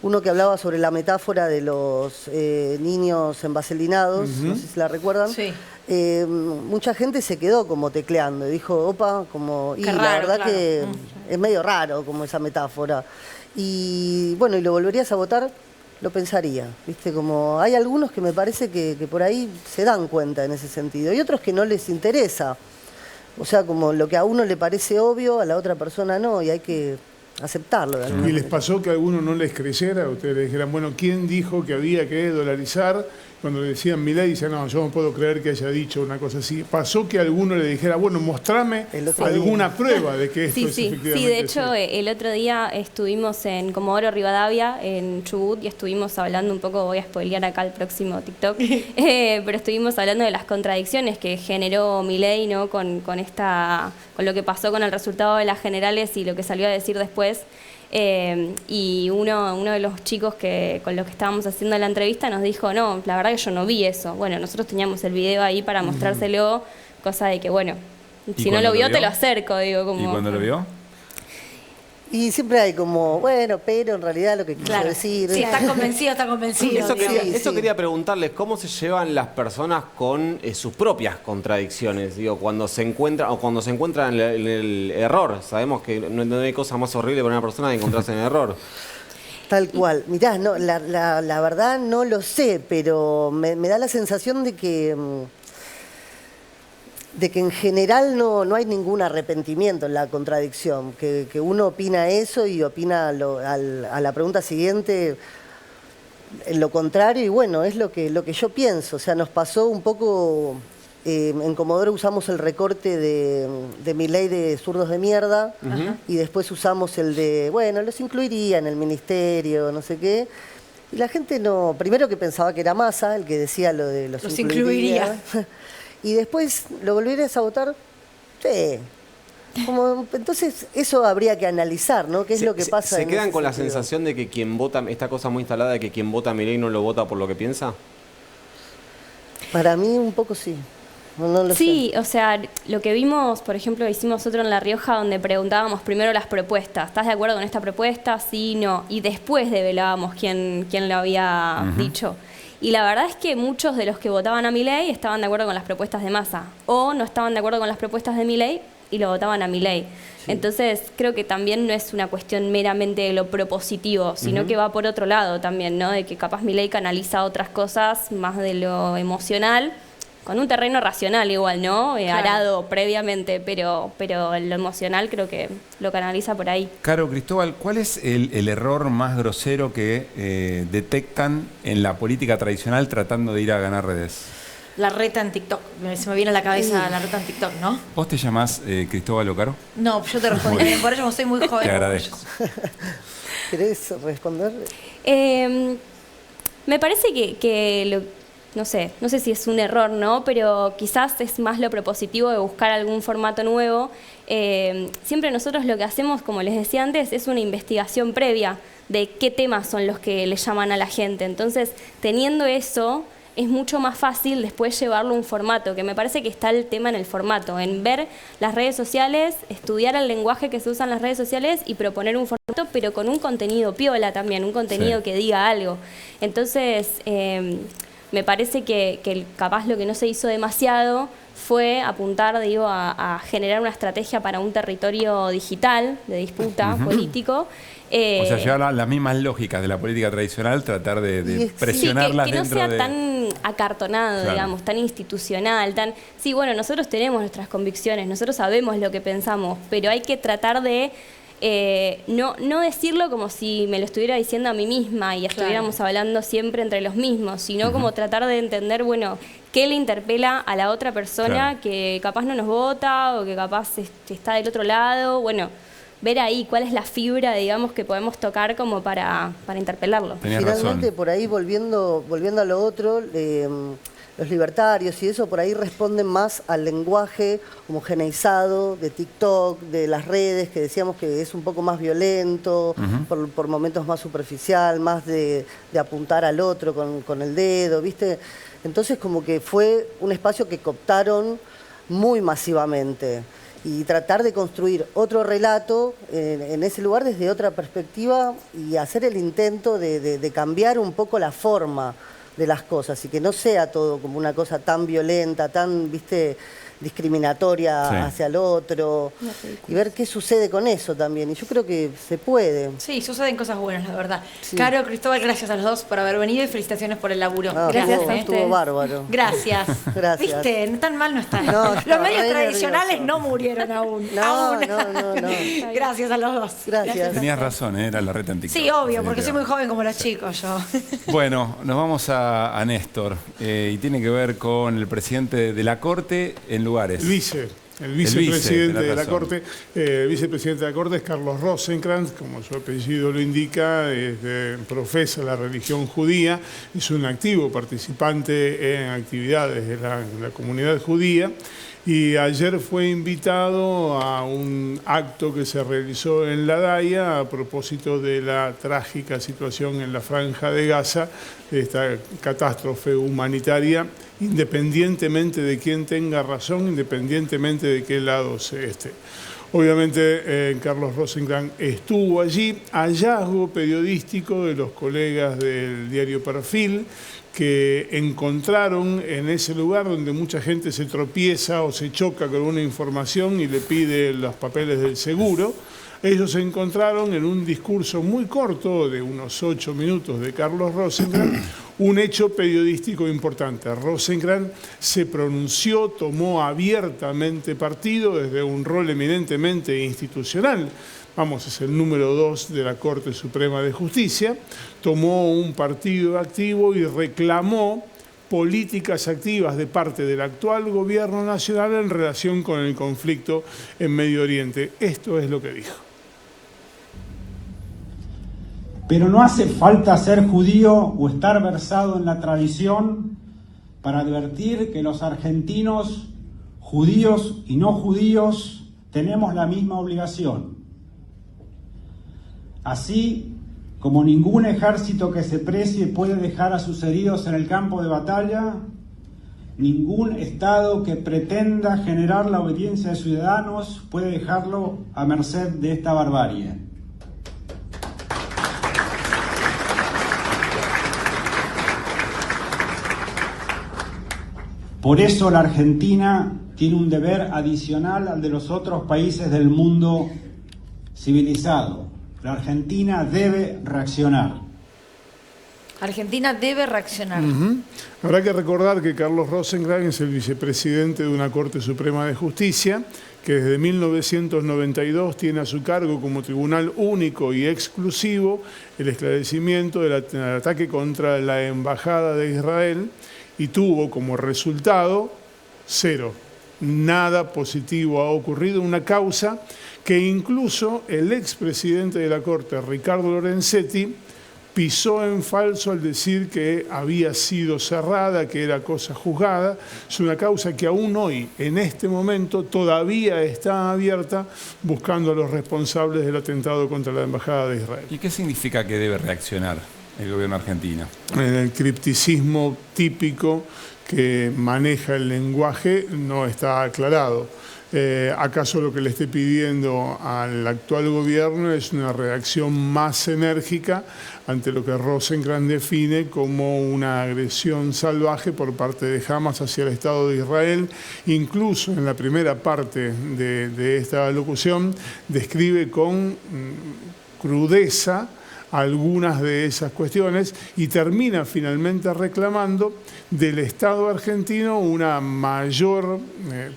uno que hablaba sobre la metáfora de los niños envaselinados, no sé si la recuerdan. Sí. Mucha gente se quedó como tecleando y dijo, opa, y raro, la verdad que es medio raro como esa metáfora. Y bueno, ¿y lo volverías a votar? Lo pensaría, ¿viste? Como hay algunos que me parece que por ahí se dan cuenta en ese sentido y otros que no les interesa. O sea, como lo que a uno le parece obvio, a la otra persona no, y hay que aceptarlo. ¿Y les pasó que a alguno no les creyera? Ustedes le dijeran, bueno, ¿quién dijo que había que dolarizar? Cuando le decían Milei, dice, no, yo no puedo creer que haya dicho una cosa así. ¿Pasó que alguno le dijera, bueno, mostrame alguna prueba de que esto es efectivamente Sí, de hecho, el otro día estuvimos en Comodoro Rivadavia, en Chubut, y estuvimos hablando un poco, voy a spoilear acá el próximo TikTok, pero estuvimos hablando de las contradicciones que generó Milei, ¿no? con lo que pasó con el resultado de las generales y lo que salió a decir después. Y uno de los chicos con los que estábamos haciendo la entrevista nos dijo, no, la verdad que yo no vi eso. Bueno, nosotros teníamos el video ahí para mostrárselo, cosa de que, bueno, si no lo vio, te lo acerco, digo. Como... ¿Y cuando lo vio? Y siempre hay como, bueno, pero en realidad lo que quiero decir... Sí, está convencido. Eso quería preguntarles, ¿cómo se llevan las personas con sus propias contradicciones? Digo, cuando se encuentran en el error. Sabemos que no hay cosa más horrible para una persona que encontrarse en el error. Tal cual. Mirá, no, la verdad no lo sé, pero me da la sensación de que en general no hay ningún arrepentimiento en la contradicción, que uno opina eso y opina a la pregunta siguiente en lo contrario, y bueno, es lo que yo pienso. O sea, nos pasó un poco, en Comodoro usamos el recorte de Milei de zurdos de mierda, y después usamos el de, bueno, los incluiría en el ministerio, no sé qué. Y la gente primero que pensaba que era Massa, el que decía lo de los incluiría. Y después, ¿lo volverías a votar? Sí. Entonces, eso habría que analizar, ¿no? ¿Qué es lo que pasa? ¿Se quedan con la sensación de que quien vota, esta cosa muy instalada de que quien vota a Milei no lo vota por lo que piensa? Para mí, un poco sí. No lo sé. O sea, lo que vimos, por ejemplo, hicimos otro en La Rioja donde preguntábamos primero las propuestas. ¿Estás de acuerdo con esta propuesta? Sí, no. Y después develábamos quién lo había dicho. Y la verdad es que muchos de los que votaban a Milei estaban de acuerdo con las propuestas de Massa, o no estaban de acuerdo con las propuestas de Milei y lo votaban a Milei. Sí. Entonces creo que también no es una cuestión meramente de lo propositivo, sino que va por otro lado también, ¿no? De que capaz Milei canaliza otras cosas más de lo emocional, con un terreno racional igual, ¿no? Arado previamente, pero lo emocional creo que lo canaliza por ahí. Caro, Cristóbal, ¿cuál es el error más grosero que detectan en la política tradicional tratando de ir a ganar redes? La reta en TikTok. Se me viene a la cabeza la reta en TikTok, ¿no? ¿Vos te llamás Cristóbal o Caro? No, yo te respondí. Por ello soy muy joven. Te agradezco. ¿Querés responder? Me parece no sé si es un error, ¿no? Pero quizás es más lo propositivo de buscar algún formato nuevo. Siempre nosotros lo que hacemos, como les decía antes, es una investigación previa de qué temas son los que le llaman a la gente. Entonces, teniendo eso, es mucho más fácil después llevarlo a un formato, que me parece que está el tema en el formato, en ver las redes sociales, estudiar el lenguaje que se usa en las redes sociales y proponer un formato, pero con un contenido piola también, un contenido que diga algo. Entonces, me parece que capaz lo que no se hizo demasiado fue apuntar, a generar una estrategia para un territorio digital de disputa político. O sea, llevar las mismas lógicas de la política tradicional, tratar de presionarlas que no dentro sea de... tan acartonado, Claro. digamos, tan institucional, Sí, bueno, nosotros tenemos nuestras convicciones, nosotros sabemos lo que pensamos, pero hay que tratar de no decirlo como si me lo estuviera diciendo a mí misma y estuviéramos hablando siempre entre los mismos, sino como tratar de entender, bueno, qué le interpela a la otra persona que capaz no nos vota o que capaz está del otro lado, bueno, ver ahí cuál es la fibra, digamos, que podemos tocar como para interpelarlo. Finalmente, por ahí, volviendo a lo otro, los libertarios y eso por ahí responden más al lenguaje homogeneizado de TikTok, de las redes, que decíamos que es un poco más violento, por momentos más superficial, más de apuntar al otro con el dedo, ¿viste? Entonces como que fue un espacio que cooptaron muy masivamente. Y tratar de construir otro relato en ese lugar desde otra perspectiva y hacer el intento de cambiar un poco la forma de las cosas y que no sea todo como una cosa tan violenta, tan, discriminatoria hacia el otro y ver qué sucede con eso también. Y yo creo que se puede. Sí, suceden cosas buenas, la verdad. Caro, Cristóbal, gracias a los dos por haber venido y felicitaciones por el laburo. Gracias. Estuvo bárbaro. Gracias. Gracias. Viste, tan mal no están. No, los medios re tradicionales nervioso. no murieron aún. No. Gracias a los dos. Gracias. Tenías razón, era la red antigua. Sí, obvio, porque soy muy joven como los chicos yo. Bueno, nos vamos a Néstor y tiene que ver con el presidente de la Corte en lugares. El vicepresidente de la razón. Corte. El vicepresidente de la Corte es Carlos Rosenkrantz, como su apellido lo indica, profesa la religión judía, es un activo participante en actividades de la comunidad judía y ayer fue invitado a un acto que se realizó en La Daya a propósito de la trágica situación en la Franja de Gaza, de esta catástrofe humanitaria, independientemente de quién tenga razón, independientemente de qué lado se esté. Obviamente Carlos Rosenkrantz estuvo allí, hallazgo periodístico de los colegas del diario Perfil, que encontraron en ese lugar donde mucha gente se tropieza o se choca con una información y le pide los papeles del seguro. Ellos se encontraron en un discurso muy corto, de unos 8 minutos, de Carlos Rosenkrantz, un hecho periodístico importante. Rosenkrantz se pronunció, tomó abiertamente partido desde un rol eminentemente institucional. Es el número 2 de la Corte Suprema de Justicia, tomó un partido activo y reclamó políticas activas de parte del actual gobierno nacional en relación con el conflicto en Medio Oriente. Esto es lo que dijo. Pero no hace falta ser judío o estar versado en la tradición para advertir que los argentinos, judíos y no judíos, tenemos la misma obligación. Así como ningún ejército que se precie puede dejar a sus heridos en el campo de batalla, ningún Estado que pretenda generar la obediencia de ciudadanos puede dejarlo a merced de esta barbarie. Por eso la Argentina tiene un deber adicional al de los otros países del mundo civilizado. La Argentina debe reaccionar. Argentina debe reaccionar. Habrá que recordar que Carlos Rosenkrantz es el vicepresidente de una Corte Suprema de Justicia que desde 1992 tiene a su cargo como tribunal único y exclusivo el esclarecimiento del ataque contra la Embajada de Israel y tuvo como resultado 0. Nada positivo ha ocurrido, una causa que incluso el expresidente de la Corte, Ricardo Lorenzetti, pisó en falso al decir que había sido cerrada, que era cosa juzgada. Es una causa que aún hoy, en este momento, todavía está abierta buscando a los responsables del atentado contra la Embajada de Israel. ¿Y qué significa que debe reaccionar el gobierno argentino? En el cripticismo típico que maneja el lenguaje no está aclarado. ¿Acaso lo que le esté pidiendo al actual gobierno es una reacción más enérgica ante lo que Rosenkrantz define como una agresión salvaje por parte de Hamas hacia el Estado de Israel? Incluso en la primera parte de esta locución describe con crudeza algunas de esas cuestiones y termina finalmente reclamando del Estado argentino una mayor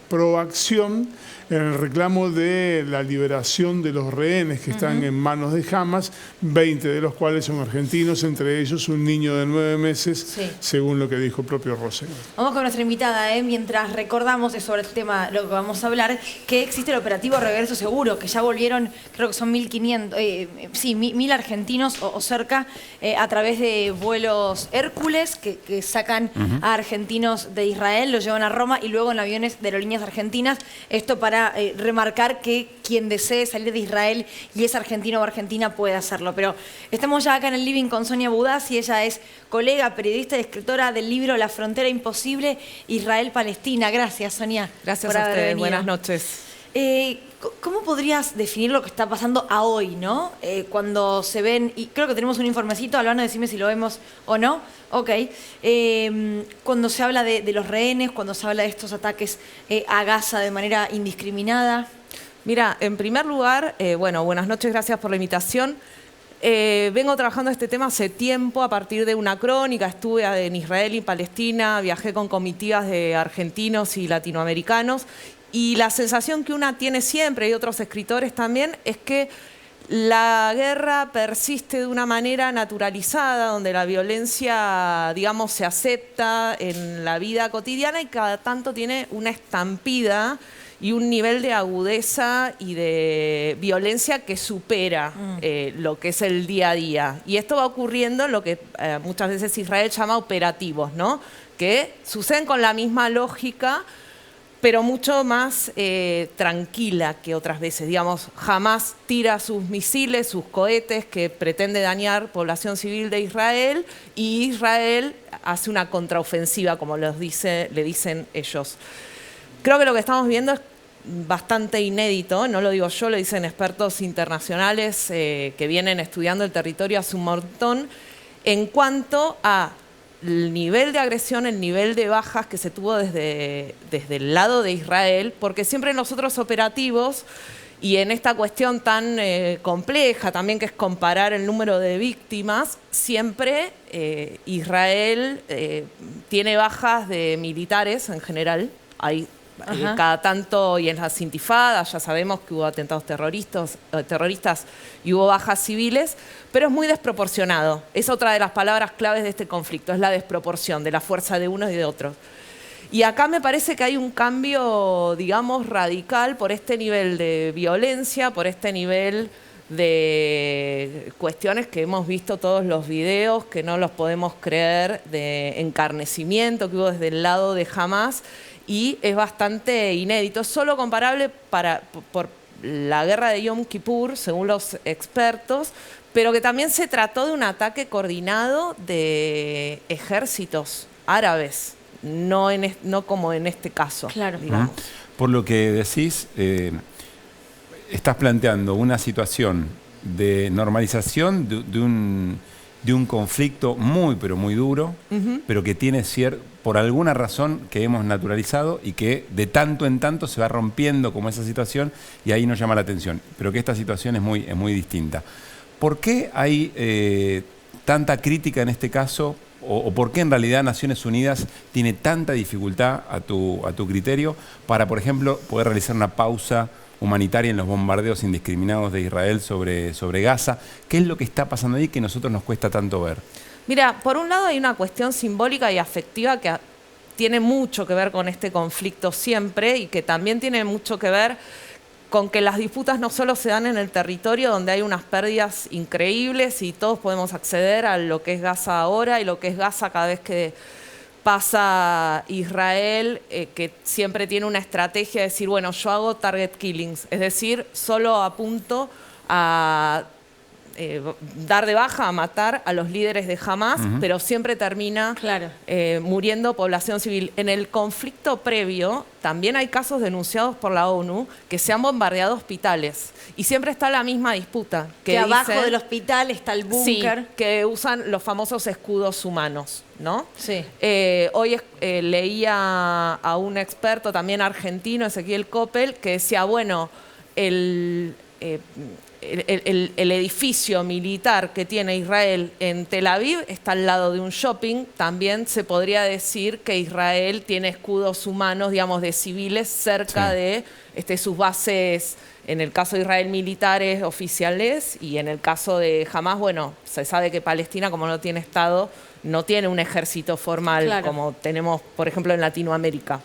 proacción en el reclamo de la liberación de los rehenes que están en manos de Hamas, 20 de los cuales son argentinos, entre ellos un niño de 9 meses, según lo que dijo el propio Rosenkrantz. Vamos con nuestra invitada, mientras recordamos sobre el tema, lo que vamos a hablar, que existe el operativo Regreso Seguro, que ya volvieron, creo que son 1.000 argentinos o cerca, a través de vuelos Hércules, que sacan a argentinos de Israel, los llevan a Roma y luego en aviones de aerolíneas argentinas. Esto para remarcar que quien desee salir de Israel y es argentino o argentina puede hacerlo. Pero estamos ya acá en el living con Sonia Budazzi. Ella es colega, periodista y escritora del libro La frontera imposible, Israel-Palestina. Gracias, Sonia. Gracias a ustedes. Buenas noches. ¿Cómo podrías definir lo que está pasando a hoy, ¿no? Cuando se ven, y creo que tenemos un informecito, Albano, decime si lo vemos o no. Ok. Cuando se habla de los rehenes, cuando se habla de estos ataques a Gaza de manera indiscriminada. Mira, en primer lugar, buenas noches, gracias por la invitación. Vengo trabajando este tema hace tiempo a partir de una crónica. Estuve en Israel y Palestina, viajé con comitivas de argentinos y latinoamericanos. Y la sensación que una tiene siempre, y otros escritores también, es que la guerra persiste de una manera naturalizada, donde la violencia, digamos, se acepta en la vida cotidiana y cada tanto tiene una estampida y un nivel de agudeza y de violencia que supera lo que es el día a día. Y esto va ocurriendo en lo que muchas veces Israel llama operativos, ¿no? Que suceden con la misma lógica, pero mucho más tranquila que otras veces. Digamos, Hamas tira sus misiles, sus cohetes que pretende dañar población civil de Israel, y Israel hace una contraofensiva, como le dicen ellos. Creo que lo que estamos viendo es bastante inédito, no lo digo yo, lo dicen expertos internacionales que vienen estudiando el territorio hace un montón, en cuanto a el nivel de agresión, el nivel de bajas que se tuvo desde el lado de Israel, porque siempre en los otros operativos y en esta cuestión tan compleja también, que es comparar el número de víctimas, siempre Israel tiene bajas de militares en general. Hay cada tanto, y en las intifadas ya sabemos que hubo atentados terroristas y hubo bajas civiles, pero es muy desproporcionado. Es otra de las palabras claves de este conflicto, es la desproporción de la fuerza de unos y de otros. Y acá me parece que hay un cambio, digamos, radical por este nivel de violencia, por este nivel de cuestiones que hemos visto todos los videos, que no los podemos creer, de encarnecimiento que hubo desde el lado de Hamas, y es bastante inédito. Es solo comparable por la guerra de Yom Kippur, según los expertos, pero que también se trató de un ataque coordinado de ejércitos árabes, no como en este caso. Claro. Digamos. Por lo que decís, estás planteando una situación de normalización de un conflicto muy, pero muy duro, pero que tiene por alguna razón que hemos naturalizado y que de tanto en tanto se va rompiendo como esa situación, y ahí nos llama la atención. Pero que esta situación es muy distinta. ¿Por qué hay tanta crítica en este caso? ¿O por qué en realidad Naciones Unidas tiene tanta dificultad a tu criterio para, por ejemplo, poder realizar una pausa humanitaria en los bombardeos indiscriminados de Israel sobre Gaza? ¿Qué es lo que está pasando ahí que a nosotros nos cuesta tanto ver? Mira, por un lado hay una cuestión simbólica y afectiva que tiene mucho que ver con este conflicto siempre, y que también tiene mucho que ver con que las disputas no solo se dan en el territorio donde hay unas pérdidas increíbles y todos podemos acceder a lo que es Gaza ahora y lo que es Gaza cada vez que pasa Israel, que siempre tiene una estrategia de decir, bueno, yo hago target killings, es decir, solo apunto a dar de baja, a matar a los líderes de Hamás, pero siempre termina muriendo población civil. En el conflicto previo también hay casos denunciados por la ONU que se han bombardeado hospitales y siempre está la misma disputa. Que abajo del hospital está el búnker. Sí, que usan los famosos escudos humanos, ¿no? Sí. Hoy leía a un experto también argentino, Ezequiel Coppel, que decía, bueno, el edificio militar que tiene Israel en Tel Aviv está al lado de un shopping. También se podría decir que Israel tiene escudos humanos, digamos, de civiles cerca de sus bases, en el caso de Israel, militares oficiales, y en el caso de Hamás, bueno, se sabe que Palestina, como no tiene Estado, no tiene un ejército formal como tenemos, por ejemplo, en Latinoamérica.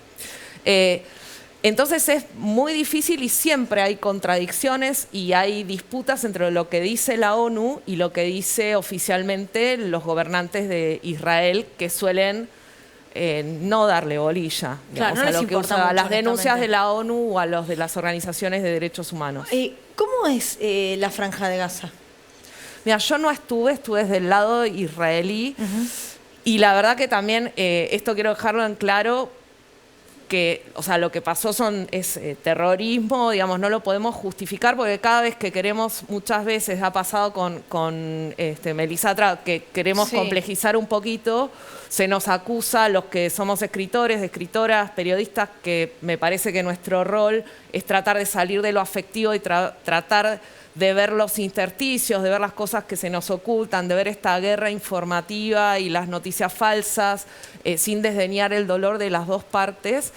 Entonces es muy difícil y siempre hay contradicciones y hay disputas entre lo que dice la ONU y lo que dice oficialmente los gobernantes de Israel, que suelen no darle bolilla Claro, no a les lo que importa usa, a mucho, las denuncias honestamente. de la ONU o a los de las organizaciones de derechos humanos. ¿Cómo es la Franja de Gaza? Mira, yo no estuve desde el lado israelí y la verdad que también, esto quiero dejarlo en claro, que, o sea, lo que pasó es terrorismo, digamos, no lo podemos justificar porque cada vez que queremos, muchas veces ha pasado con Melissa Traudt, que queremos complejizar un poquito, se nos acusa a los que somos escritores, escritoras, periodistas, que me parece que nuestro rol es tratar de salir de lo afectivo y tratar de ver los intersticios, de ver las cosas que se nos ocultan, de ver esta guerra informativa y las noticias falsas, sin desdeñar el dolor de las dos partes.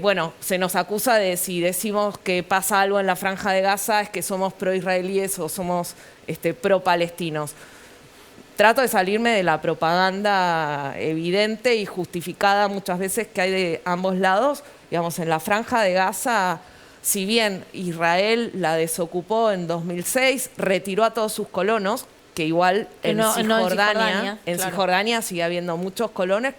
Bueno, se nos acusa de si decimos que pasa algo en la Franja de Gaza es que somos pro-israelíes o somos pro-palestinos. Trato de salirme de la propaganda evidente y justificada muchas veces que hay de ambos lados. Digamos, en la Franja de Gaza, si bien Israel la desocupó en 2006, retiró a todos sus colonos, que igual en Cisjordania sigue habiendo muchos colonos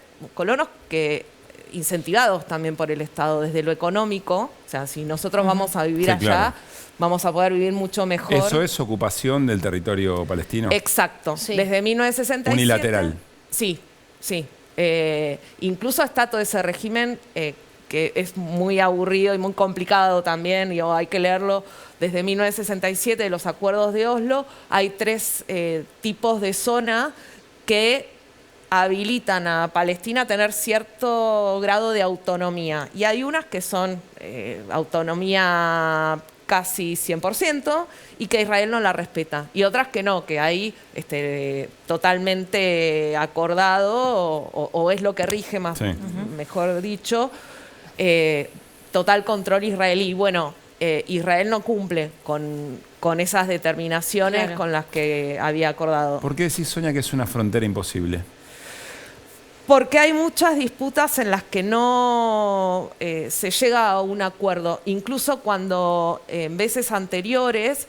que incentivados también por el Estado desde lo económico. O sea, si nosotros vamos a vivir allá, vamos a poder vivir mucho mejor. ¿Eso es ocupación del territorio palestino? Exacto. Desde 1967. Unilateral. Sí. Incluso está todo ese régimen que es muy aburrido y muy complicado también, y hay que leerlo. Desde 1967, de los acuerdos de Oslo, hay 3 tipos de zona que habilitan a Palestina a tener cierto grado de autonomía. Y hay unas que son autonomía casi 100% y que Israel no la respeta. Y otras que no, que hay totalmente acordado o es lo que rige más, mejor dicho, total control israelí. Bueno, Israel no cumple con esas determinaciones con las que había acordado. ¿Por qué decís, Sonia, que es una frontera imposible? Porque hay muchas disputas en las que no se llega a un acuerdo. Incluso cuando en veces anteriores,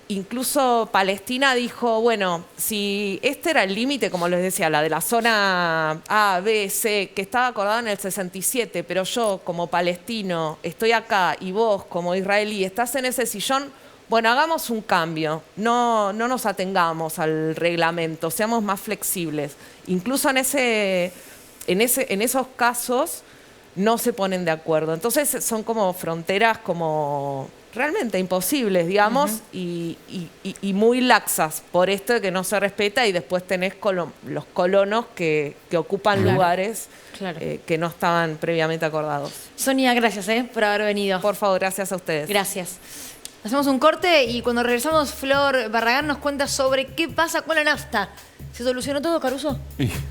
incluso Palestina dijo, bueno, si este era el límite, como les decía, la de la zona A, B, C, que estaba acordada en el 67, pero yo como palestino estoy acá y vos como israelí estás en ese sillón, bueno, hagamos un cambio, no nos atengamos al reglamento, seamos más flexibles. Incluso en esos casos no se ponen de acuerdo. Entonces son como fronteras como realmente imposibles, digamos, y muy laxas por esto de que no se respeta, y después tenés los colonos que ocupan lugares que no estaban previamente acordados. Sonia, gracias por haber venido. Por favor, gracias a ustedes. Gracias. Hacemos un corte y cuando regresamos, Flor Barragán nos cuenta sobre qué pasa con la nafta. ¿Se solucionó todo, Caruso?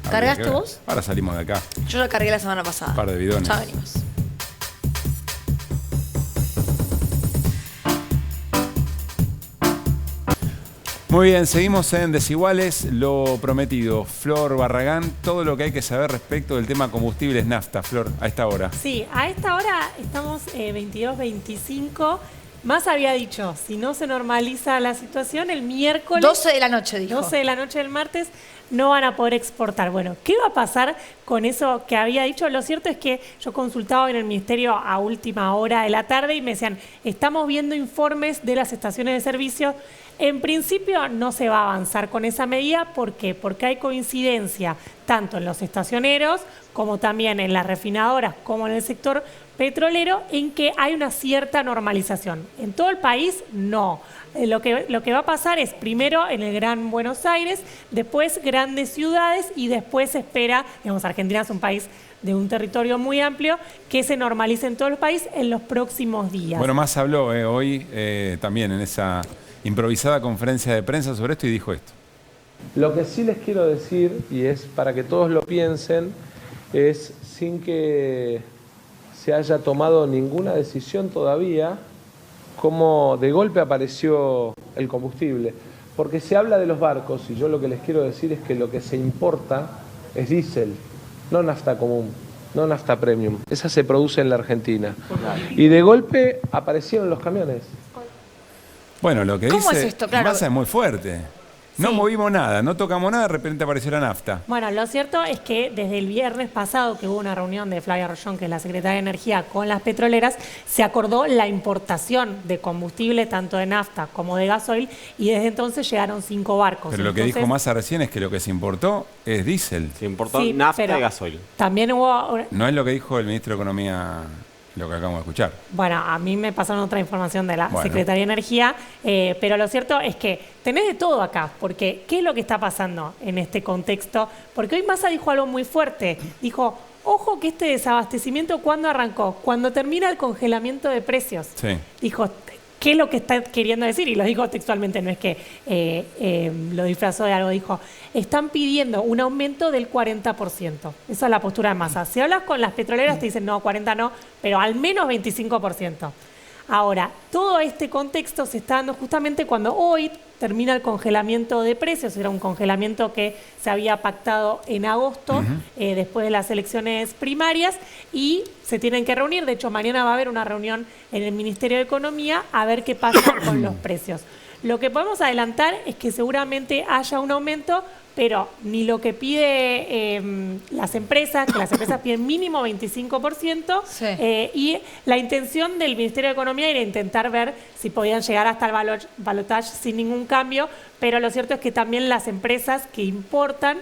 ¿Cargaste vos? Ahora salimos de acá. Yo la cargué la semana pasada. Un par de bidones. Ya venimos. Muy bien, seguimos en Desiguales, lo prometido. Flor Barragán, todo lo que hay que saber respecto del tema combustibles nafta. Flor, a esta hora. Sí, a esta hora estamos 22:25 Massa había dicho, si no se normaliza la situación, el miércoles... 12 de la noche, dijo. 12 de la noche del martes, no van a poder exportar. Bueno, ¿qué va a pasar con eso que había dicho? Lo cierto es que yo consultaba en el Ministerio a última hora de la tarde y me decían, estamos viendo informes de las estaciones de servicio. En principio no se va a avanzar con esa medida. ¿Por qué? Porque hay coincidencia tanto en los estacioneros como también en las refinadoras como en el sector petrolero en que hay una cierta normalización. En todo el país no. Lo que va a pasar es primero en el Gran Buenos Aires, después grandes ciudades y después se espera, digamos, Argentina es un país de un territorio muy amplio, que se normalice en todo el país en los próximos días. Bueno, Massa habló hoy también en esa improvisada conferencia de prensa sobre esto y dijo esto. Lo que sí les quiero decir, y es para que todos lo piensen, es sin que se haya tomado ninguna decisión todavía, cómo de golpe apareció el combustible. Porque se habla de los barcos y yo lo que les quiero decir es que lo que se importa es diésel, no nafta común, no nafta premium. Esa se produce en la Argentina. Y de golpe aparecieron los camiones. Bueno, lo que ¿Cómo dice es esto? Claro. Massa es muy fuerte. No movimos nada, no tocamos nada, de repente apareció la nafta. Bueno, lo cierto es que desde el viernes pasado, que hubo una reunión de Flavia Rollón, que es la secretaria de Energía, con las petroleras, se acordó la importación de combustible, tanto de nafta como de gasoil, y desde entonces llegaron 5 barcos. Pero lo que dijo Massa recién es que lo que se importó es diésel. Se importó nafta y gasoil. También hubo... No es lo que dijo el ministro de Economía, lo que acabamos de escuchar. Bueno, a mí me pasaron otra información de la Secretaría de Energía, pero lo cierto es que tenés de todo acá, porque ¿qué es lo que está pasando en este contexto? Porque hoy Massa dijo algo muy fuerte, dijo, ojo que este desabastecimiento, ¿cuándo arrancó? Cuando termina el congelamiento de precios. Sí. Dijo, ¿qué es lo que está queriendo decir? Y lo dijo textualmente, no es que lo disfrazó de algo, dijo, están pidiendo un aumento del 40%. Esa es la postura de Massa. Si hablas con las petroleras te dicen, no, 40 no, pero al menos 25%. Ahora, todo este contexto se está dando justamente cuando hoy termina el congelamiento de precios. Era un congelamiento que se había pactado en agosto, después de las elecciones primarias, y se tienen que reunir. De hecho, mañana va a haber una reunión en el Ministerio de Economía a ver qué pasa con los precios. Lo que podemos adelantar es que seguramente haya un aumento, pero ni lo que pide las empresas, que las empresas piden mínimo 25%, y la intención del Ministerio de Economía era intentar ver si podían llegar hasta el balotaje sin ningún cambio, pero lo cierto es que también las empresas que importan,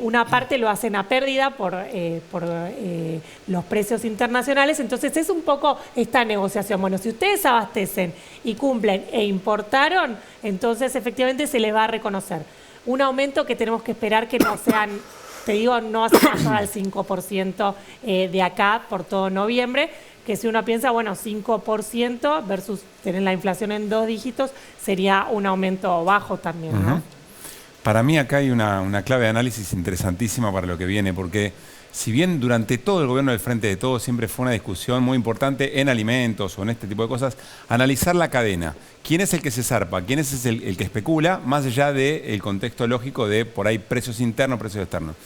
una parte lo hacen a pérdida por los precios internacionales, entonces es un poco esta negociación. Bueno, si ustedes abastecen y cumplen e importaron, entonces efectivamente se les va a reconocer. Un aumento que tenemos que esperar que no sean, te digo, no va a ser mayor al 5% de acá por todo noviembre, que si uno piensa, bueno, 5% versus tener la inflación en 2 dígitos, sería un aumento bajo también, ¿no? Para mí acá hay una clave de análisis interesantísima para lo que viene, porque si bien durante todo el gobierno del Frente de Todos siempre fue una discusión muy importante en alimentos o en este tipo de cosas, analizar la cadena. ¿Quién es el que se zarpa? ¿Quién es el que especula? Más allá del contexto lógico de por ahí precios internos, precios externos.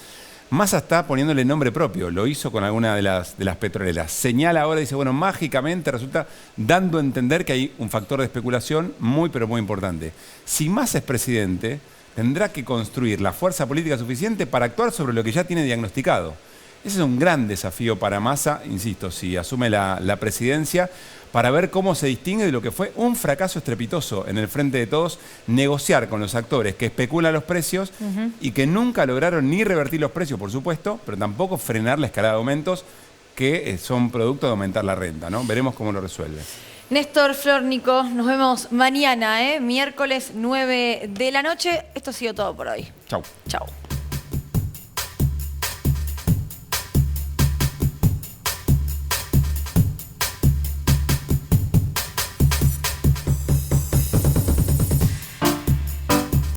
Massa está poniéndole nombre propio, lo hizo con alguna de las petroleras. Señala ahora, dice, bueno, mágicamente resulta dando a entender que hay un factor de especulación muy, pero muy importante. Si Massa es presidente, tendrá que construir la fuerza política suficiente para actuar sobre lo que ya tiene diagnosticado. Ese es un gran desafío para Massa, insisto, si asume la presidencia, para ver cómo se distingue de lo que fue un fracaso estrepitoso en el Frente de Todos, negociar con los actores que especulan los precios y que nunca lograron ni revertir los precios, por supuesto, pero tampoco frenar la escalada de aumentos que son producto de aumentar la renta, ¿no? Veremos cómo lo resuelve. Néstor, Flor, Nico, nos vemos mañana, miércoles 9 de la noche. Esto ha sido todo por hoy. Chau. Chau.